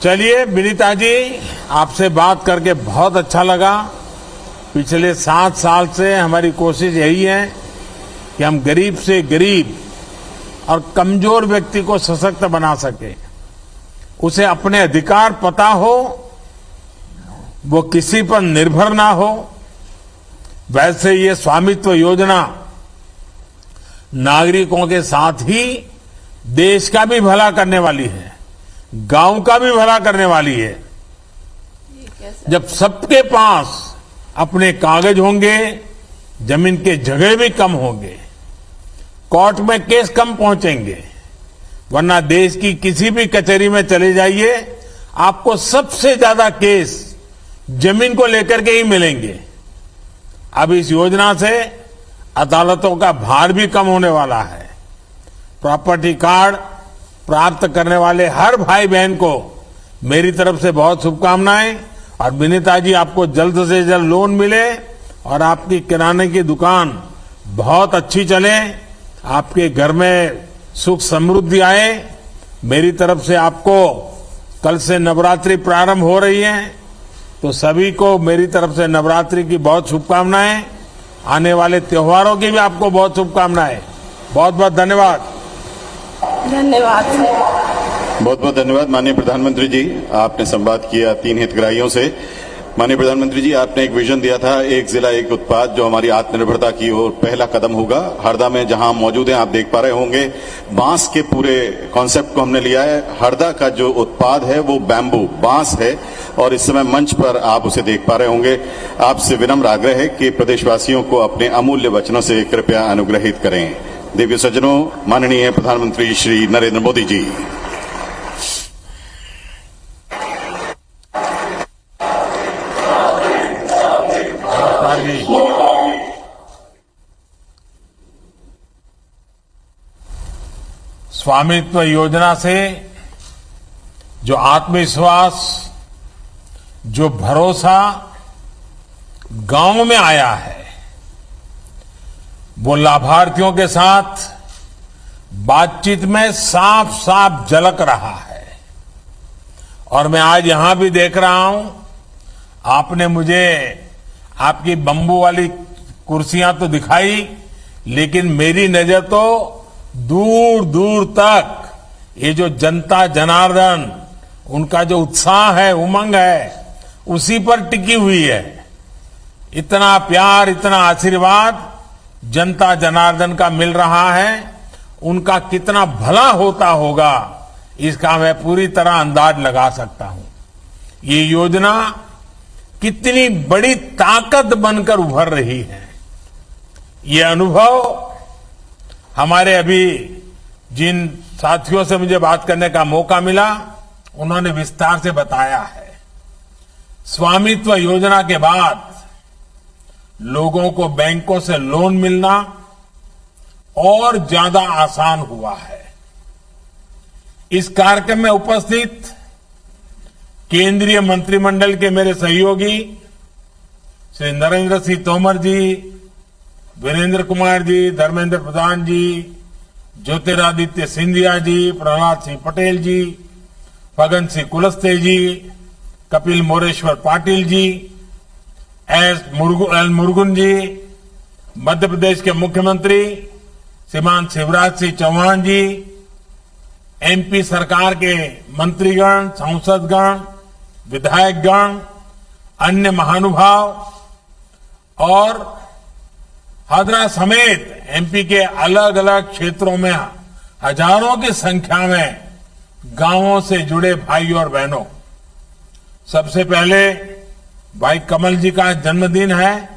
चलिए विनीता जी, आपसे बात करके बहुत अच्छा लगा। पिछले 7 साल से हमारी कोशिश यही है कि हम गरीब से गरीब और कमजोर व्यक्ति को सशक्त बना सके, उसे अपने अधिकार पता हो, वो किसी पर निर्भर ना हो। वैसे ये स्वामित्व योजना नागरिकों के साथ ही देश का भी भला करने वाली है, गांव का भी भला करने वाली है। जब सबके पास अपने कागज होंगे, जमीन के झगड़े भी कम होंगे, कोर्ट में केस कम पहुंचेंगे। वरना देश की किसी भी कचहरी में चले जाइए, आपको सबसे ज्यादा केस जमीन को लेकर के ही मिलेंगे। अब इस योजना से अदालतों का भार भी कम होने वाला है। प्रॉपर्टी कार्ड प्राप्त करने वाले हर भाई बहन को मेरी तरफ से बहुत शुभकामनाएं। और विनीता जी, आपको जल्द से जल्द लोन मिले और आपकी किराने की दुकान बहुत अच्छी चले, आपके घर में सुख समृद्धि आए। मेरी तरफ से आपको, कल से नवरात्रि प्रारंभ हो रही है, तो सभी को मेरी तरफ से नवरात्रि की बहुत शुभकामनाएं। आने वाले त्योहारों की भी आपको बहुत शुभकामनाएं। बहुत बहुत धन्यवाद। धन्यवाद। बहुत बहुत धन्यवाद माननीय प्रधानमंत्री जी, आपने संवाद किया 3 हितग्राहियों से। माननीय प्रधानमंत्री जी, आपने एक विजन दिया था, एक जिला एक उत्पाद, जो हमारी आत्मनिर्भरता की ओर पहला कदम होगा। हरदा में जहां मौजूद हैं, आप देख पा रहे होंगे, बांस के पूरे कॉन्सेप्ट को हमने लिया है। हरदा का जो उत्पाद है वो बैम्बू, बांस है, और इस समय मंच पर आप उसे देख पा रहे होंगे। आपसे विनम्र आग्रह है कि प्रदेशवासियों को अपने अमूल्य वचनों से कृपया अनुग्रहित करें। देवी सज्जनों, माननीय प्रधानमंत्री श्री नरेंद्र मोदी जी। स्वामित्व योजना से जो आत्मविश्वास, जो भरोसा गांव में आया है, वो लाभार्थियों के साथ बातचीत में साफ साफ झलक रहा है। और मैं आज यहां भी देख रहा हूं, आपने मुझे आपकी बंबू वाली कुर्सियां तो दिखाई, लेकिन मेरी नजर तो दूर दूर तक ये जो जनता जनार्दन, उनका जो उत्साह है, उमंग है, उसी पर टिकी हुई है। इतना प्यार, इतना आशीर्वाद जनता जनार्दन का मिल रहा है, उनका कितना भला होता होगा, इसका मैं पूरी तरह अंदाज लगा सकता हूं। ये योजना कितनी बड़ी ताकत बनकर उभर रही है, ये अनुभव हमारे अभी जिन साथियों से मुझे बात करने का मौका मिला, उन्होंने विस्तार से बताया है। स्वामित्व योजना के बाद लोगों को बैंकों से लोन मिलना और ज्यादा आसान हुआ है। इस कार्यक्रम में उपस्थित केंद्रीय मंत्रिमंडल के मेरे सहयोगी श्री नरेंद्र सिंह तोमर जी, वीरेंद्र कुमार जी, धर्मेंद्र प्रधान जी, ज्योतिरादित्य सिंधिया जी, प्रहलाद सिंह पटेल जी, फगन सिंह कुलस्ते जी, कपिल मोरेश्वर पाटिल जी, एल मुरुगन जी, मध्य प्रदेश के मुख्यमंत्री श्रीमान शिवराज सिंह चौहान जी, एमपी सरकार के मंत्रीगण, सांसदगण, विधायकगण, अन्य महानुभाव और हादरा समेत एमपी के अलग अलग क्षेत्रों में हजारों की संख्या में गांवों से जुड़े भाई और बहनों, सबसे पहले भाई कमल जी का जन्मदिन है,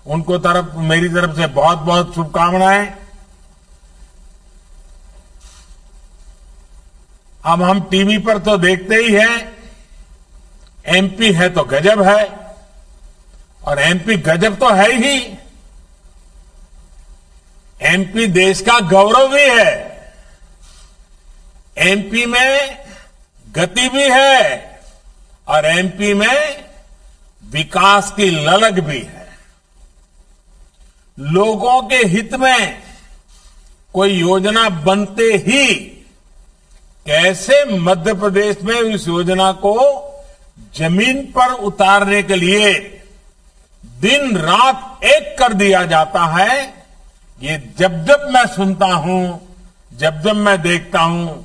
उनको मेरी तरफ से बहुत बहुत शुभकामनाएं। अब हम टीवी पर तो देखते ही हैं, एमपी है तो गजब है, और एमपी गजब तो है ही, एमपी देश का गौरव भी है, एमपी में गति भी है और एमपी में विकास की ललक भी है। लोगों के हित में कोई योजना बनते ही कैसे मध्य प्रदेश में इस योजना को जमीन पर उतारने के लिए दिन रात एक कर दिया जाता है, ये जब जब मैं सुनता हूं, जब जब मैं देखता हूं,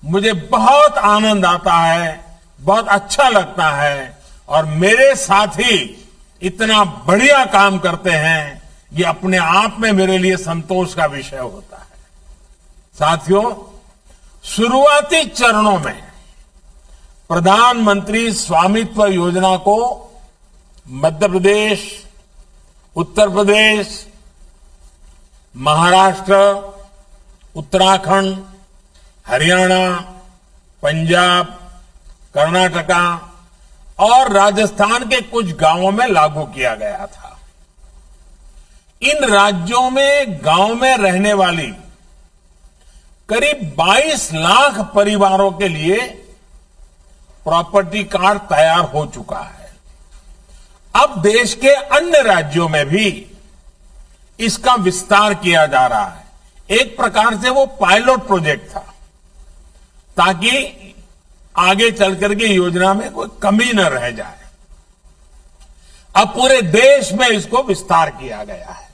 मुझे बहुत आनंद आता है, बहुत अच्छा लगता है। और मेरे साथी इतना बढ़िया काम करते हैं, ये अपने आप में मेरे लिए संतोष का विषय होता है। साथियों, शुरुआती चरणों में प्रधानमंत्री स्वामित्व योजना को मध्य प्रदेश, उत्तर प्रदेश, महाराष्ट्र, उत्तराखंड, हरियाणा, पंजाब, कर्नाटका और राजस्थान के कुछ गांवों में लागू किया गया था। इन राज्यों में गांव में रहने वाली करीब 22 लाख परिवारों के लिए प्रॉपर्टी कार्ड तैयार हो चुका है। अब देश के अन्य राज्यों में भी इसका विस्तार किया जा रहा है। एक प्रकार से वो पायलट प्रोजेक्ट था, ताकि आगे चलकर के योजना में कोई कमी न रह जाए। अब पूरे देश में इसको विस्तार किया गया है।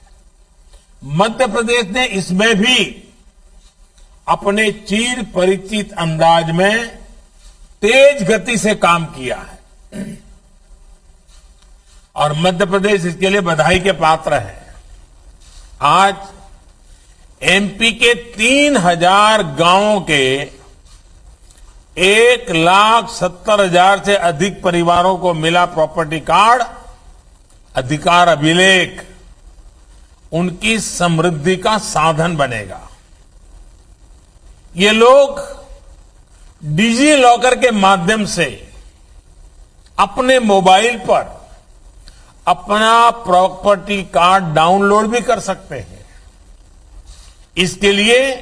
मध्य प्रदेश ने इसमें भी अपने चिर परिचित अंदाज में तेज गति से काम किया है और मध्य प्रदेश इसके लिए बधाई के पात्र है। आज एमपी के 3000 गांवों के 1,70,000 से अधिक परिवारों को मिला प्रॉपर्टी कार्ड। अधिकार अभिलेख उनकी समृद्धि का साधन बनेगा। ये लोग डिजी लॉकर के माध्यम से अपने मोबाइल पर अपना प्रॉपर्टी कार्ड डाउनलोड भी कर सकते हैं। इसके लिए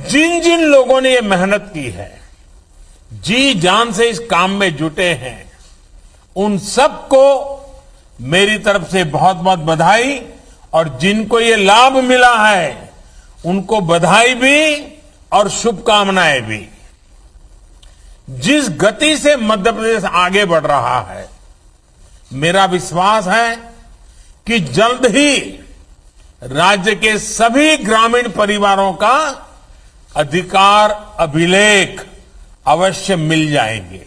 जिन जिन लोगों ने ये मेहनत की है, जी जान से इस काम में जुटे हैं, उन सबको मेरी तरफ से बहुत बहुत बधाई। और जिनको ये लाभ मिला है उनको बधाई भी और शुभकामनाएं भी। जिस गति से मध्य प्रदेश आगे बढ़ रहा है, मेरा विश्वास है कि जल्द ही राज्य के सभी ग्रामीण परिवारों का अधिकार अभिलेख अवश्य मिल जाएंगे।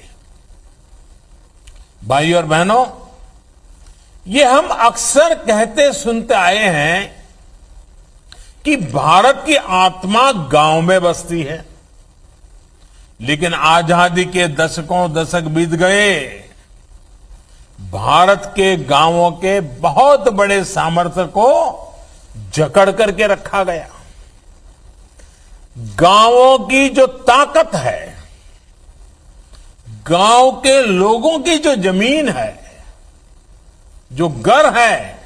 भाई और बहनों, ये हम अक्सर कहते सुनते आए हैं कि भारत की आत्मा गांव में बसती है, लेकिन आजादी के दशक बीत गए। भारत के गांवों के बहुत बड़े सामर्थ्य को जकड़ करके रखा गया। गांवों की जो ताकत है, गांव के लोगों की जो जमीन है, जो घर है,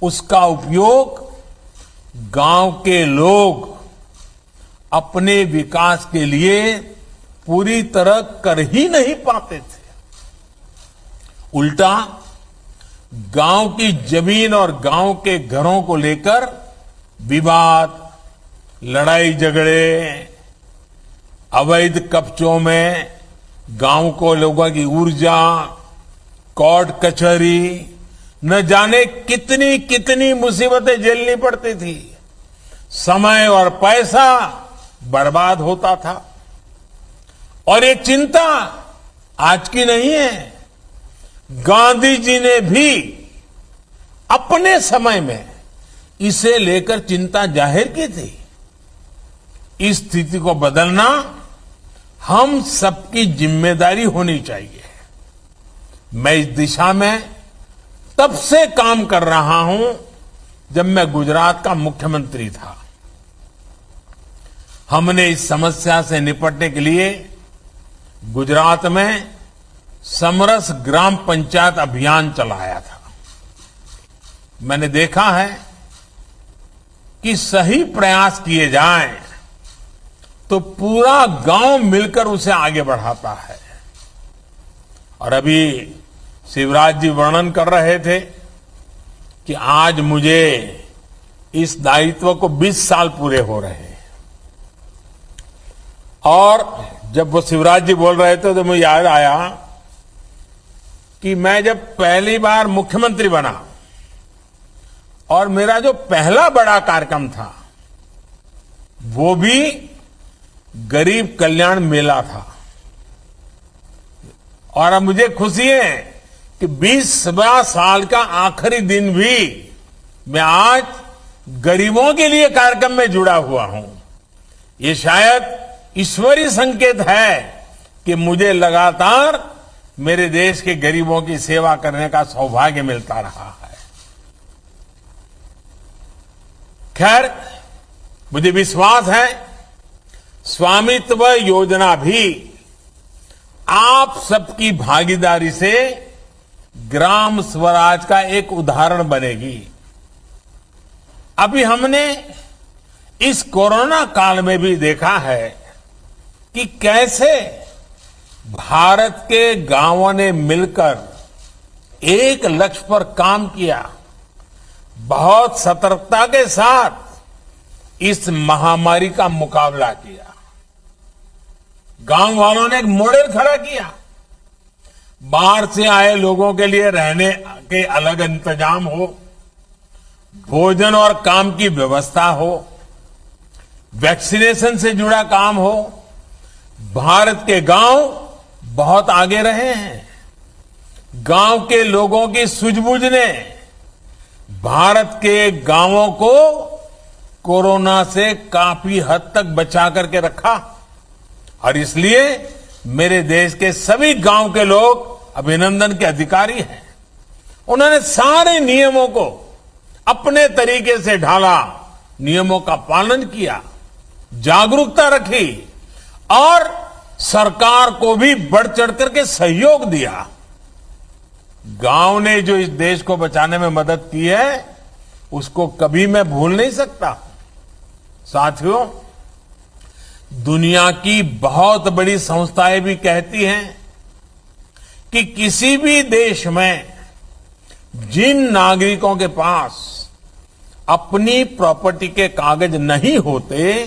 उसका उपयोग गांव के लोग अपने विकास के लिए पूरी तरह कर ही नहीं पाते थे। उल्टा गांव की जमीन और गांव के घरों को लेकर विवाद, लड़ाई झगड़े, अवैध कब्जों में गांव को लोगों की ऊर्जा, कोर्ट कचहरी, न जाने कितनी कितनी मुसीबतें झेलनी पड़ती थी। समय और पैसा बर्बाद होता था। और ये चिंता आज की नहीं है। गांधी जी ने भी अपने समय में इसे लेकर चिंता जाहिर की थी। इस स्थिति को बदलना हम सबकी जिम्मेदारी होनी चाहिए। मैं इस दिशा में तब से काम कर रहा हूं जब मैं गुजरात का मुख्यमंत्री था। हमने इस समस्या से निपटने के लिए गुजरात में समरस ग्राम पंचायत अभियान चलाया था। मैंने देखा है कि सही प्रयास किए जाएं तो पूरा गांव मिलकर उसे आगे बढ़ाता है। और अभी शिवराज जी वर्णन कर रहे थे कि आज मुझे इस दायित्व को 20 साल पूरे हो रहे हैं। और जब वो शिवराज जी बोल रहे थे तो मुझे याद आया कि मैं जब पहली बार मुख्यमंत्री बना और मेरा जो पहला बड़ा कार्यक्रम था वो भी गरीब कल्याण मेला था। और अब मुझे खुशी है कि 20 साल का आखिरी दिन भी मैं आज गरीबों के लिए कार्यक्रम में जुड़ा हुआ हूं। ये शायद ईश्वरीय संकेत है कि मुझे लगातार मेरे देश के गरीबों की सेवा करने का सौभाग्य मिलता रहा है। खैर, मुझे विश्वास है स्वामित्व योजना भी आप सबकी भागीदारी से ग्राम स्वराज का एक उदाहरण बनेगी। अभी हमने इस कोरोना काल में भी देखा है कि कैसे भारत के गांवों ने मिलकर एक लक्ष्य पर काम किया, बहुत सतर्कता के साथ इस महामारी का मुकाबला किया। गांव वालों ने एक मॉडल खड़ा किया। बाहर से आए लोगों के लिए रहने के अलग इंतजाम हो, भोजन और काम की व्यवस्था हो, वैक्सीनेशन से जुड़ा काम हो। भारत के गांव बहुत आगे रहे हैं। गांव के लोगों की सूझबूझ ने भारत के गांवों को कोरोना से काफी हद तक बचा करके रखा। और इसलिए मेरे देश के सभी गांव के लोग अभिनंदन के अधिकारी हैं। उन्होंने सारे नियमों को अपने तरीके से ढाला, नियमों का पालन किया, जागरूकता रखी और सरकार को भी बढ़ चढ़ करके सहयोग दिया। गांव ने जो इस देश को बचाने में मदद की है उसको कभी मैं भूल नहीं सकता। साथियों, दुनिया की बहुत बड़ी संस्थाएं भी कहती हैं कि किसी भी देश में जिन नागरिकों के पास अपनी प्रॉपर्टी के कागज नहीं होते,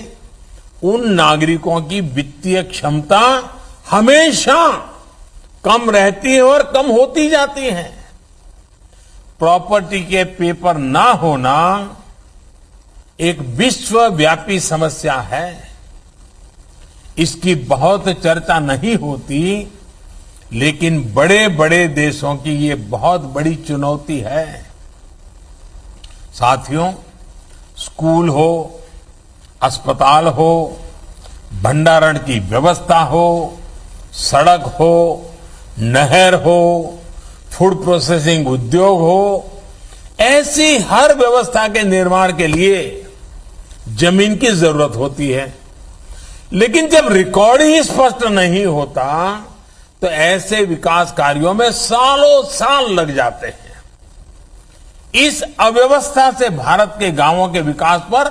उन नागरिकों की वित्तीय क्षमता हमेशा कम रहती है और कम होती जाती है। प्रॉपर्टी के पेपर ना होना एक विश्वव्यापी समस्या है। इसकी बहुत चर्चा नहीं होती, लेकिन बड़े बड़े देशों की ये बहुत बड़ी चुनौती है। साथियों, स्कूल हो, अस्पताल हो, भंडारण की व्यवस्था हो, सड़क हो, नहर हो, फूड प्रोसेसिंग उद्योग हो, ऐसी हर व्यवस्था के निर्माण के लिए जमीन की जरूरत होती है। लेकिन जब रिकॉर्ड ही स्पष्ट नहीं होता, तो ऐसे विकास कार्यों में सालों साल लग जाते हैं। इस अव्यवस्था से भारत के गांवों के विकास पर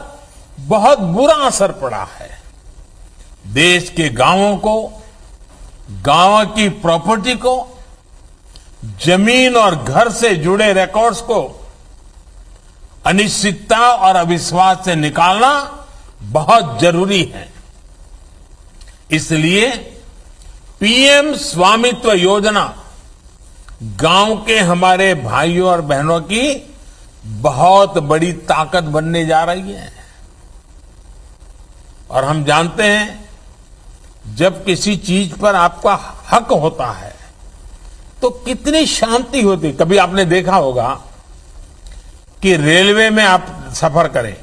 बहुत बुरा असर पड़ा है। देश के गांवों को, गांव की प्रॉपर्टी को, जमीन और घर से जुड़े रिकॉर्ड्स को अनिश्चितता और अविश्वास से निकालना बहुत जरूरी है। इसलिए पीएम स्वामित्व योजना गांव के हमारे भाइयों और बहनों की बहुत बड़ी ताकत बनने जा रही है। और हम जानते हैं, जब किसी चीज पर आपका हक होता है तो कितनी शांति होती। कभी आपने देखा होगा कि रेलवे में आप सफर करें,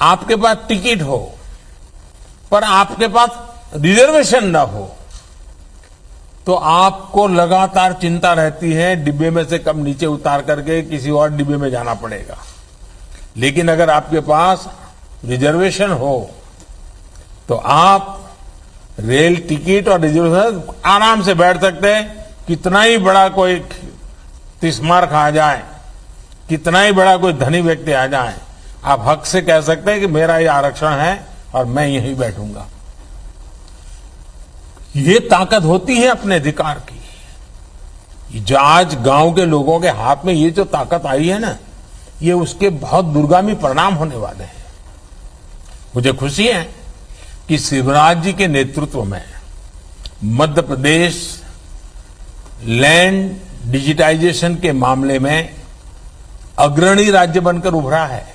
आपके पास टिकट हो पर आपके पास रिजर्वेशन ना हो, तो आपको लगातार चिंता रहती है डिब्बे में से कब नीचे उतार करके किसी और डिब्बे में जाना पड़ेगा। लेकिन अगर आपके पास रिजर्वेशन हो तो आप रेल टिकट और रिजर्वेशन आराम से बैठ सकते हैं। कितना ही बड़ा कोई तिस्मार आ जाए, कितना ही बड़ा कोई धनी व्यक्ति आ जाए, आप हक से कह सकते हैं कि मेरा ये आरक्षण है और मैं यहीं बैठूंगा। ये ताकत होती है अपने अधिकार की। जो आज गांव के लोगों के हाथ में ये जो ताकत आई है ना, ये उसके बहुत दूरगामी परिणाम होने वाले हैं। मुझे खुशी है कि शिवराज जी के नेतृत्व में मध्य प्रदेश लैंड डिजिटाइजेशन के मामले में अग्रणी राज्य बनकर उभरा है।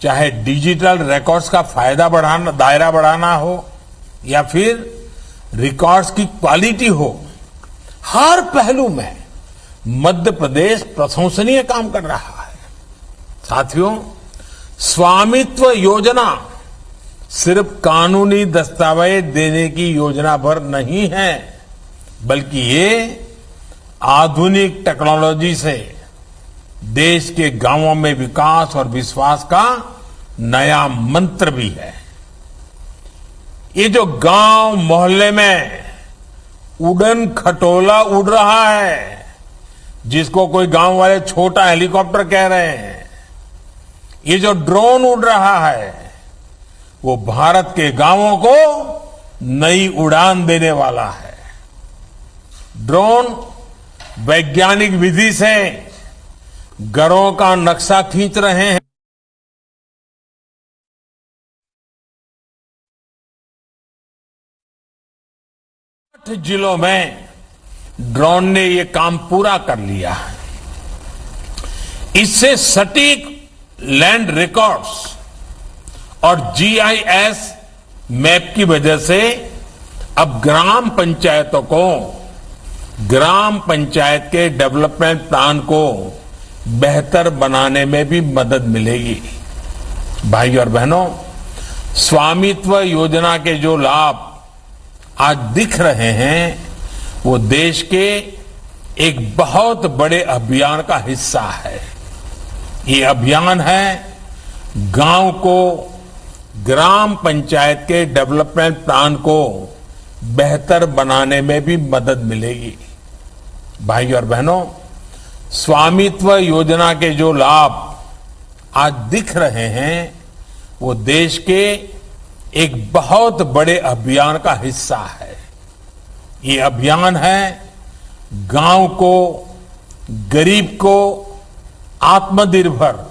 चाहे डिजिटल रिकॉर्ड्स का फायदा बढ़ाना, दायरा बढ़ाना हो, या फिर रिकॉर्ड्स की क्वालिटी हो, हर पहलू में मध्य प्रदेश प्रशंसनीय काम कर रहा है। साथियों, स्वामित्व योजना सिर्फ कानूनी दस्तावेज देने की योजना भर नहीं है, बल्कि ये आधुनिक टेक्नोलॉजी से देश के गांवों में विकास और विश्वास का नया मंत्र भी है। ये जो गांव मोहल्ले में उड़न खटोला उड़ रहा है, जिसको कोई गांव वाले छोटा हेलीकॉप्टर कह रहे हैं, ये जो ड्रोन उड़ रहा है, वो भारत के गांवों को नई उड़ान देने वाला है। ड्रोन वैज्ञानिक विधि से घरों का नक्शा खींच रहे हैं। 8 जिलों में ड्रोन ने ये काम पूरा कर लिया है। इससे सटीक लैंड रिकॉर्ड्स और जीआईएस मैप की वजह से अब ग्राम पंचायतों को ग्राम पंचायत के डेवलपमेंट प्लान को बेहतर बनाने में भी मदद मिलेगी। भाई और बहनों, स्वामित्व योजना के जो लाभ आज दिख रहे हैं, वो देश के एक बहुत बड़े अभियान का हिस्सा है। ये अभियान है गांव को ग्राम पंचायत के डेवलपमेंट प्लान को बेहतर बनाने में भी मदद मिलेगी। भाई और बहनों, स्वामित्व योजना के जो लाभ आज दिख रहे हैं, वो देश के एक बहुत बड़े अभियान का हिस्सा है। ये अभियान है गांव को, गरीब को आत्मनिर्भर,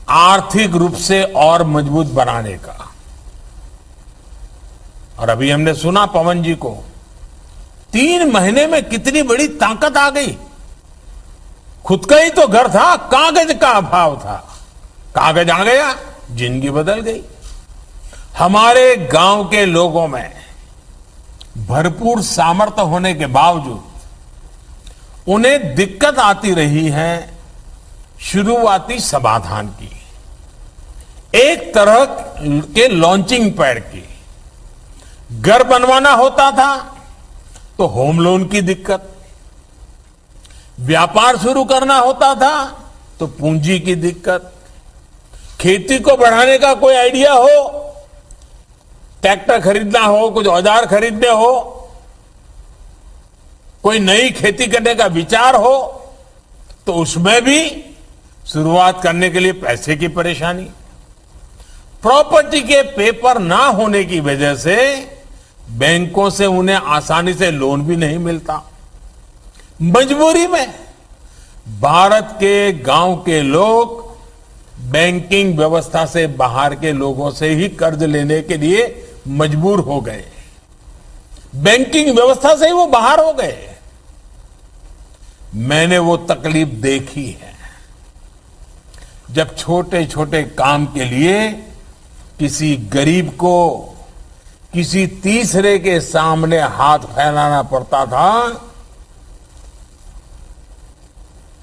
आर्थिक रूप से और मजबूत बनाने का। और अभी हमने सुना पवन जी को, 3 महीने में कितनी बड़ी ताकत आ गई। खुद का ही तो घर था, कागज का अभाव था, कागज आ गया, जिंदगी बदल गई। हमारे गांव के लोगों में भरपूर सामर्थ्य होने के बावजूद उन्हें दिक्कत आती रही है शुरुआती समाधान की, एक तरह के लॉन्चिंग पैड की। घर बनवाना होता था तो होम लोन की दिक्कत, व्यापार शुरू करना होता था तो पूंजी की दिक्कत, खेती को बढ़ाने का कोई आइडिया हो, ट्रैक्टर खरीदना हो, कुछ औजार खरीदने हो, कोई नई खेती करने का विचार हो, तो उसमें भी शुरुआत करने के लिए पैसे की परेशानी। प्रॉपर्टी के पेपर ना होने की वजह से बैंकों से उन्हें आसानी से लोन भी नहीं मिलता। मजबूरी में भारत के गांव के लोग बैंकिंग व्यवस्था से बाहर के लोगों से ही कर्ज लेने के लिए मजबूर हो गए। बैंकिंग व्यवस्था से ही वो बाहर हो गए। मैंने वो तकलीफ देखी है जब छोटे छोटे काम के लिए किसी गरीब को किसी तीसरे के सामने हाथ फैलाना पड़ता था।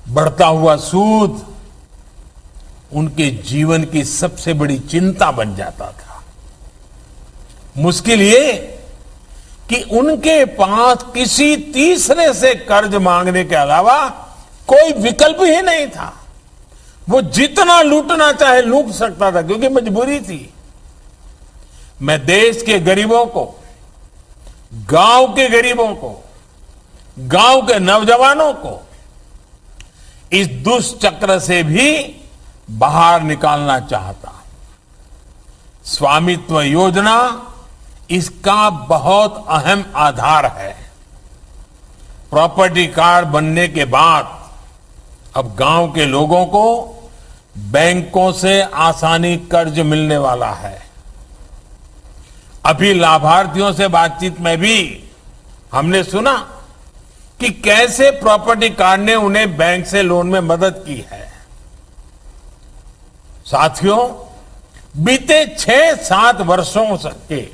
बढ़ता हुआ सूद उनके जीवन की सबसे बड़ी चिंता बन जाता था। मुश्किल ये कि उनके पास किसी तीसरे से कर्ज मांगने के अलावा कोई विकल्प ही नहीं था। वो जितना लूटना चाहे लूट सकता था क्योंकि मजबूरी थी। मैं देश के गरीबों को, गांव के गरीबों को, गांव के नौजवानों को इस दुष्चक्र से भी बाहर निकालना चाहता। स्वामित्व योजना इसका बहुत अहम आधार है। प्रॉपर्टी कार्ड बनने के बाद अब गांव के लोगों को बैंकों से आसानी कर्ज मिलने वाला है। अभी लाभार्थियों से बातचीत में भी हमने सुना कि कैसे प्रॉपर्टी कार्ड ने उन्हें बैंक से लोन में मदद की है। साथियों, बीते 6-7 वर्षों के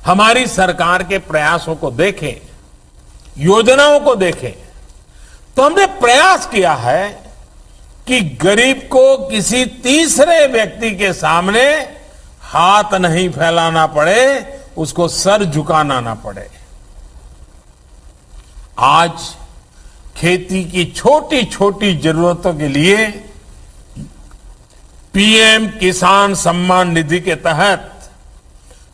हमारी सरकार के प्रयासों को देखें, योजनाओं को देखें, तो हमने प्रयास किया है कि गरीब को किसी तीसरे व्यक्ति के सामने हाथ नहीं फैलाना पड़े, उसको सर झुकाना ना पड़े। आज खेती की छोटी छोटी जरूरतों के लिए पीएम किसान सम्मान निधि के तहत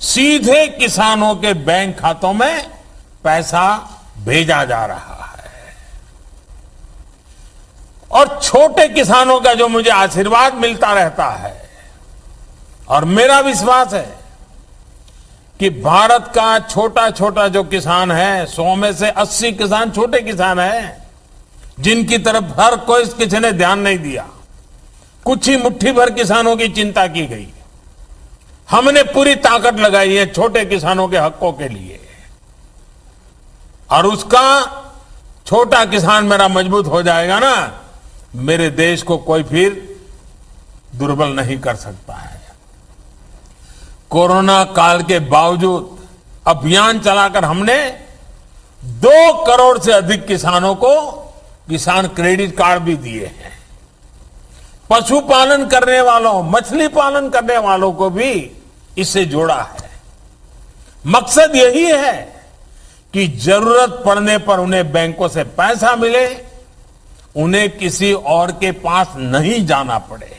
सीधे किसानों के बैंक खातों में पैसा भेजा जा रहा है। और छोटे किसानों का जो मुझे आशीर्वाद मिलता रहता है, और मेरा विश्वास है कि भारत का छोटा छोटा जो किसान है, 100 में से 80 किसान छोटे किसान हैं, जिनकी तरफ हर कोई किसी ने ध्यान नहीं दिया। कुछ ही मुट्ठी भर किसानों की चिंता की गई। हमने पूरी ताकत लगाई है छोटे किसानों के हकों के लिए, और उसका छोटा किसान मेरा मजबूत हो जाएगा ना, मेरे देश को कोई फिर दुर्बल नहीं कर सकता है। कोरोना काल के बावजूद अभियान चलाकर हमने 2 करोड़ से अधिक किसानों को किसान क्रेडिट कार्ड भी दिए हैं। पशुपालन करने वालों, मछली पालन करने वालों को भी इससे जोड़ा है। मकसद यही है कि जरूरत पड़ने पर उन्हें बैंकों से पैसा मिले, उन्हें किसी और के पास नहीं जाना पड़े।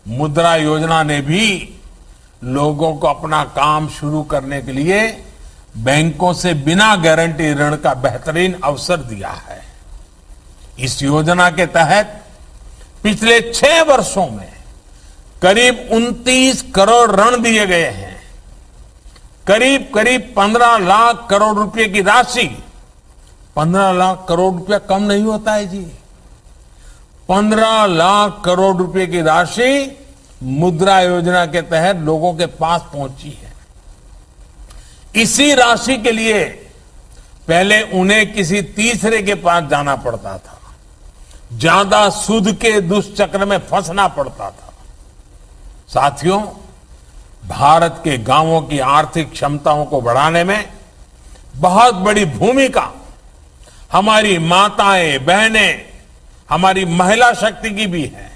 मुद्रा योजना ने भी लोगों को अपना काम शुरू करने के लिए बैंकों से बिना गारंटी ऋण का बेहतरीन अवसर दिया है। इस योजना के तहत पिछले 6 वर्षों में करीब 29 करोड़ ऋण दिए गए हैं। करीब करीब 15 लाख करोड़ रुपए की राशि, 15 लाख करोड़ रुपया कम नहीं होता है जी। 15 लाख करोड़ रुपए की राशि मुद्रा योजना के तहत लोगों के पास पहुंची है। इसी राशि के लिए पहले उन्हें किसी तीसरे के पास जाना पड़ता था, ज्यादा सूद के दुष्चक्र में फंसना पड़ता था। साथियों, भारत के गांवों की आर्थिक क्षमताओं को बढ़ाने में बहुत बड़ी भूमिका हमारी माताएं, बहनें, हमारी महिला शक्ति की भी है।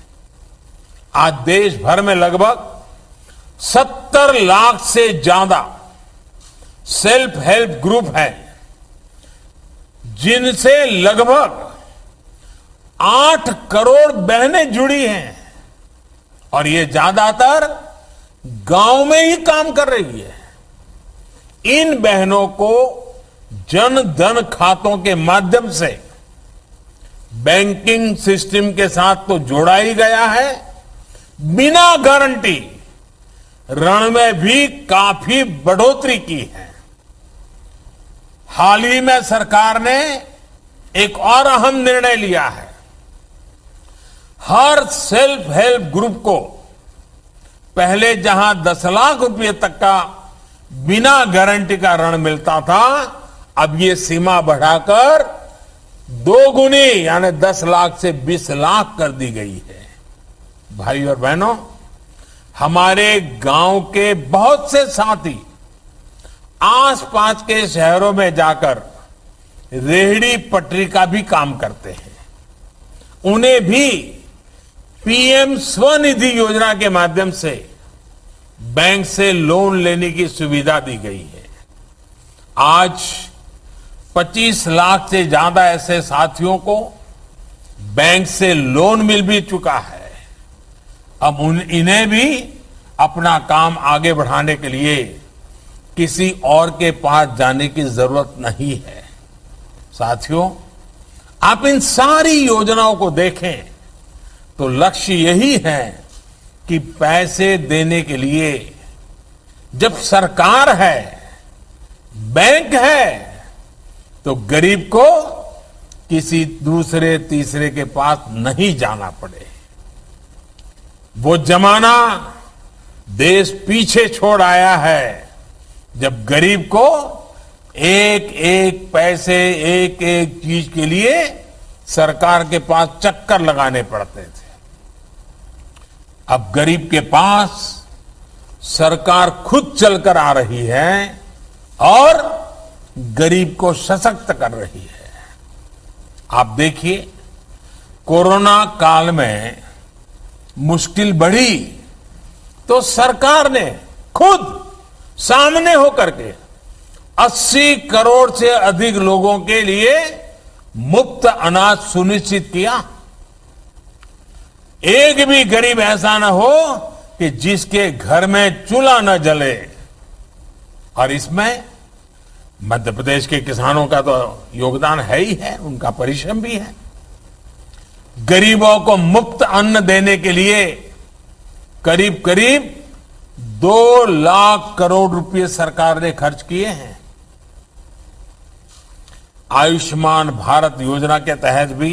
आज देश भर में लगभग 70 लाख से ज्यादा सेल्फ हेल्प ग्रुप हैं, जिनसे लगभग 8 करोड़ बहनें जुड़ी हैं और ये ज्यादातर गांव में ही काम कर रही है। इन बहनों को जन धन खातों के माध्यम से बैंकिंग सिस्टम के साथ तो जोड़ा ही गया है, बिना गारंटी ऋण में भी काफी बढ़ोतरी की है। हाल ही में सरकार ने एक और अहम निर्णय लिया है। हर सेल्फ हेल्प ग्रुप को पहले जहां 10 लाख रुपए तक का बिना गारंटी का ऋण मिलता था, अब ये सीमा बढ़ाकर 2 गुनी यानी 10 लाख से 20 लाख कर दी गई है। भाई और बहनों, हमारे गांव के बहुत से साथी आसपास के शहरों में जाकर रेहड़ी पटरी का भी काम करते हैं। उन्हें भी पीएम स्वनिधि योजना के माध्यम से बैंक से लोन लेने की सुविधा दी गई है। आज 25 लाख से ज्यादा ऐसे साथियों को बैंक से लोन मिल भी चुका है। अब इन्हें भी अपना काम आगे बढ़ाने के लिए किसी और के पास जाने की जरूरत नहीं है। साथियों, आप इन सारी योजनाओं को देखें तो लक्ष्य यही है कि पैसे देने के लिए जब सरकार है, बैंक है, तो गरीब को किसी दूसरे तीसरे के पास नहीं जाना पड़े। वो जमाना देश पीछे छोड़ आया है जब गरीब को एक एक पैसे, एक एक चीज के लिए सरकार के पास चक्कर लगाने पड़ते थे। अब गरीब के पास सरकार खुद चलकर आ रही है और गरीब को सशक्त कर रही है। आप देखिए, कोरोना काल में मुश्किल बढ़ी तो सरकार ने खुद सामने होकर के 80 करोड़ से अधिक लोगों के लिए मुफ्त अनाज सुनिश्चित किया। एक भी गरीब ऐसा न हो कि जिसके घर में चूल्हा न जले। और इसमें मध्य प्रदेश के किसानों का तो योगदान है ही है, उनका परिश्रम भी है। गरीबों को मुफ्त अन्न देने के लिए करीब करीब 2 लाख करोड़ रुपए सरकार ने खर्च किए हैं। आयुष्मान भारत योजना के तहत भी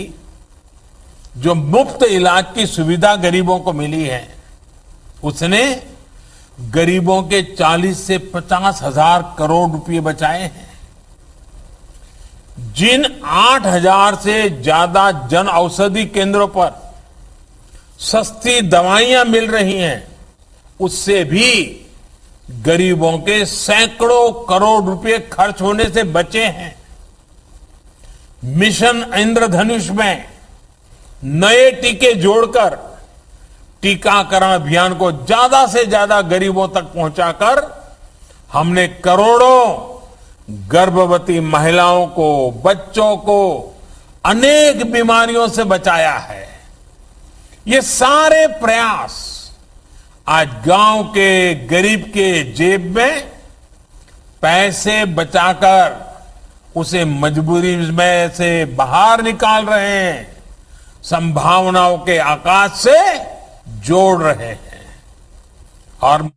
जो मुफ्त इलाज की सुविधा गरीबों को मिली है, उसने गरीबों के 40 से 50 हजार करोड़ रुपए बचाए हैं। जिन 8,000 से ज्यादा जन औषधि केंद्रों पर सस्ती दवाइयां मिल रही हैं, उससे भी गरीबों के सैकड़ों करोड़ रुपए खर्च होने से बचे हैं। मिशन इंद्रधनुष में नए टीके जोड़कर टीकाकरण अभियान को ज्यादा से ज्यादा गरीबों तक पहुंचाकर हमने करोड़ों गर्भवती महिलाओं को, बच्चों को अनेक बीमारियों से बचाया है। ये सारे प्रयास आज गांव के गरीब के जेब में पैसे बचाकर उसे मजबूरी में से बाहर निकाल रहे हैं, संभावनाओं के आकाश से जोड़ रहे हैं। और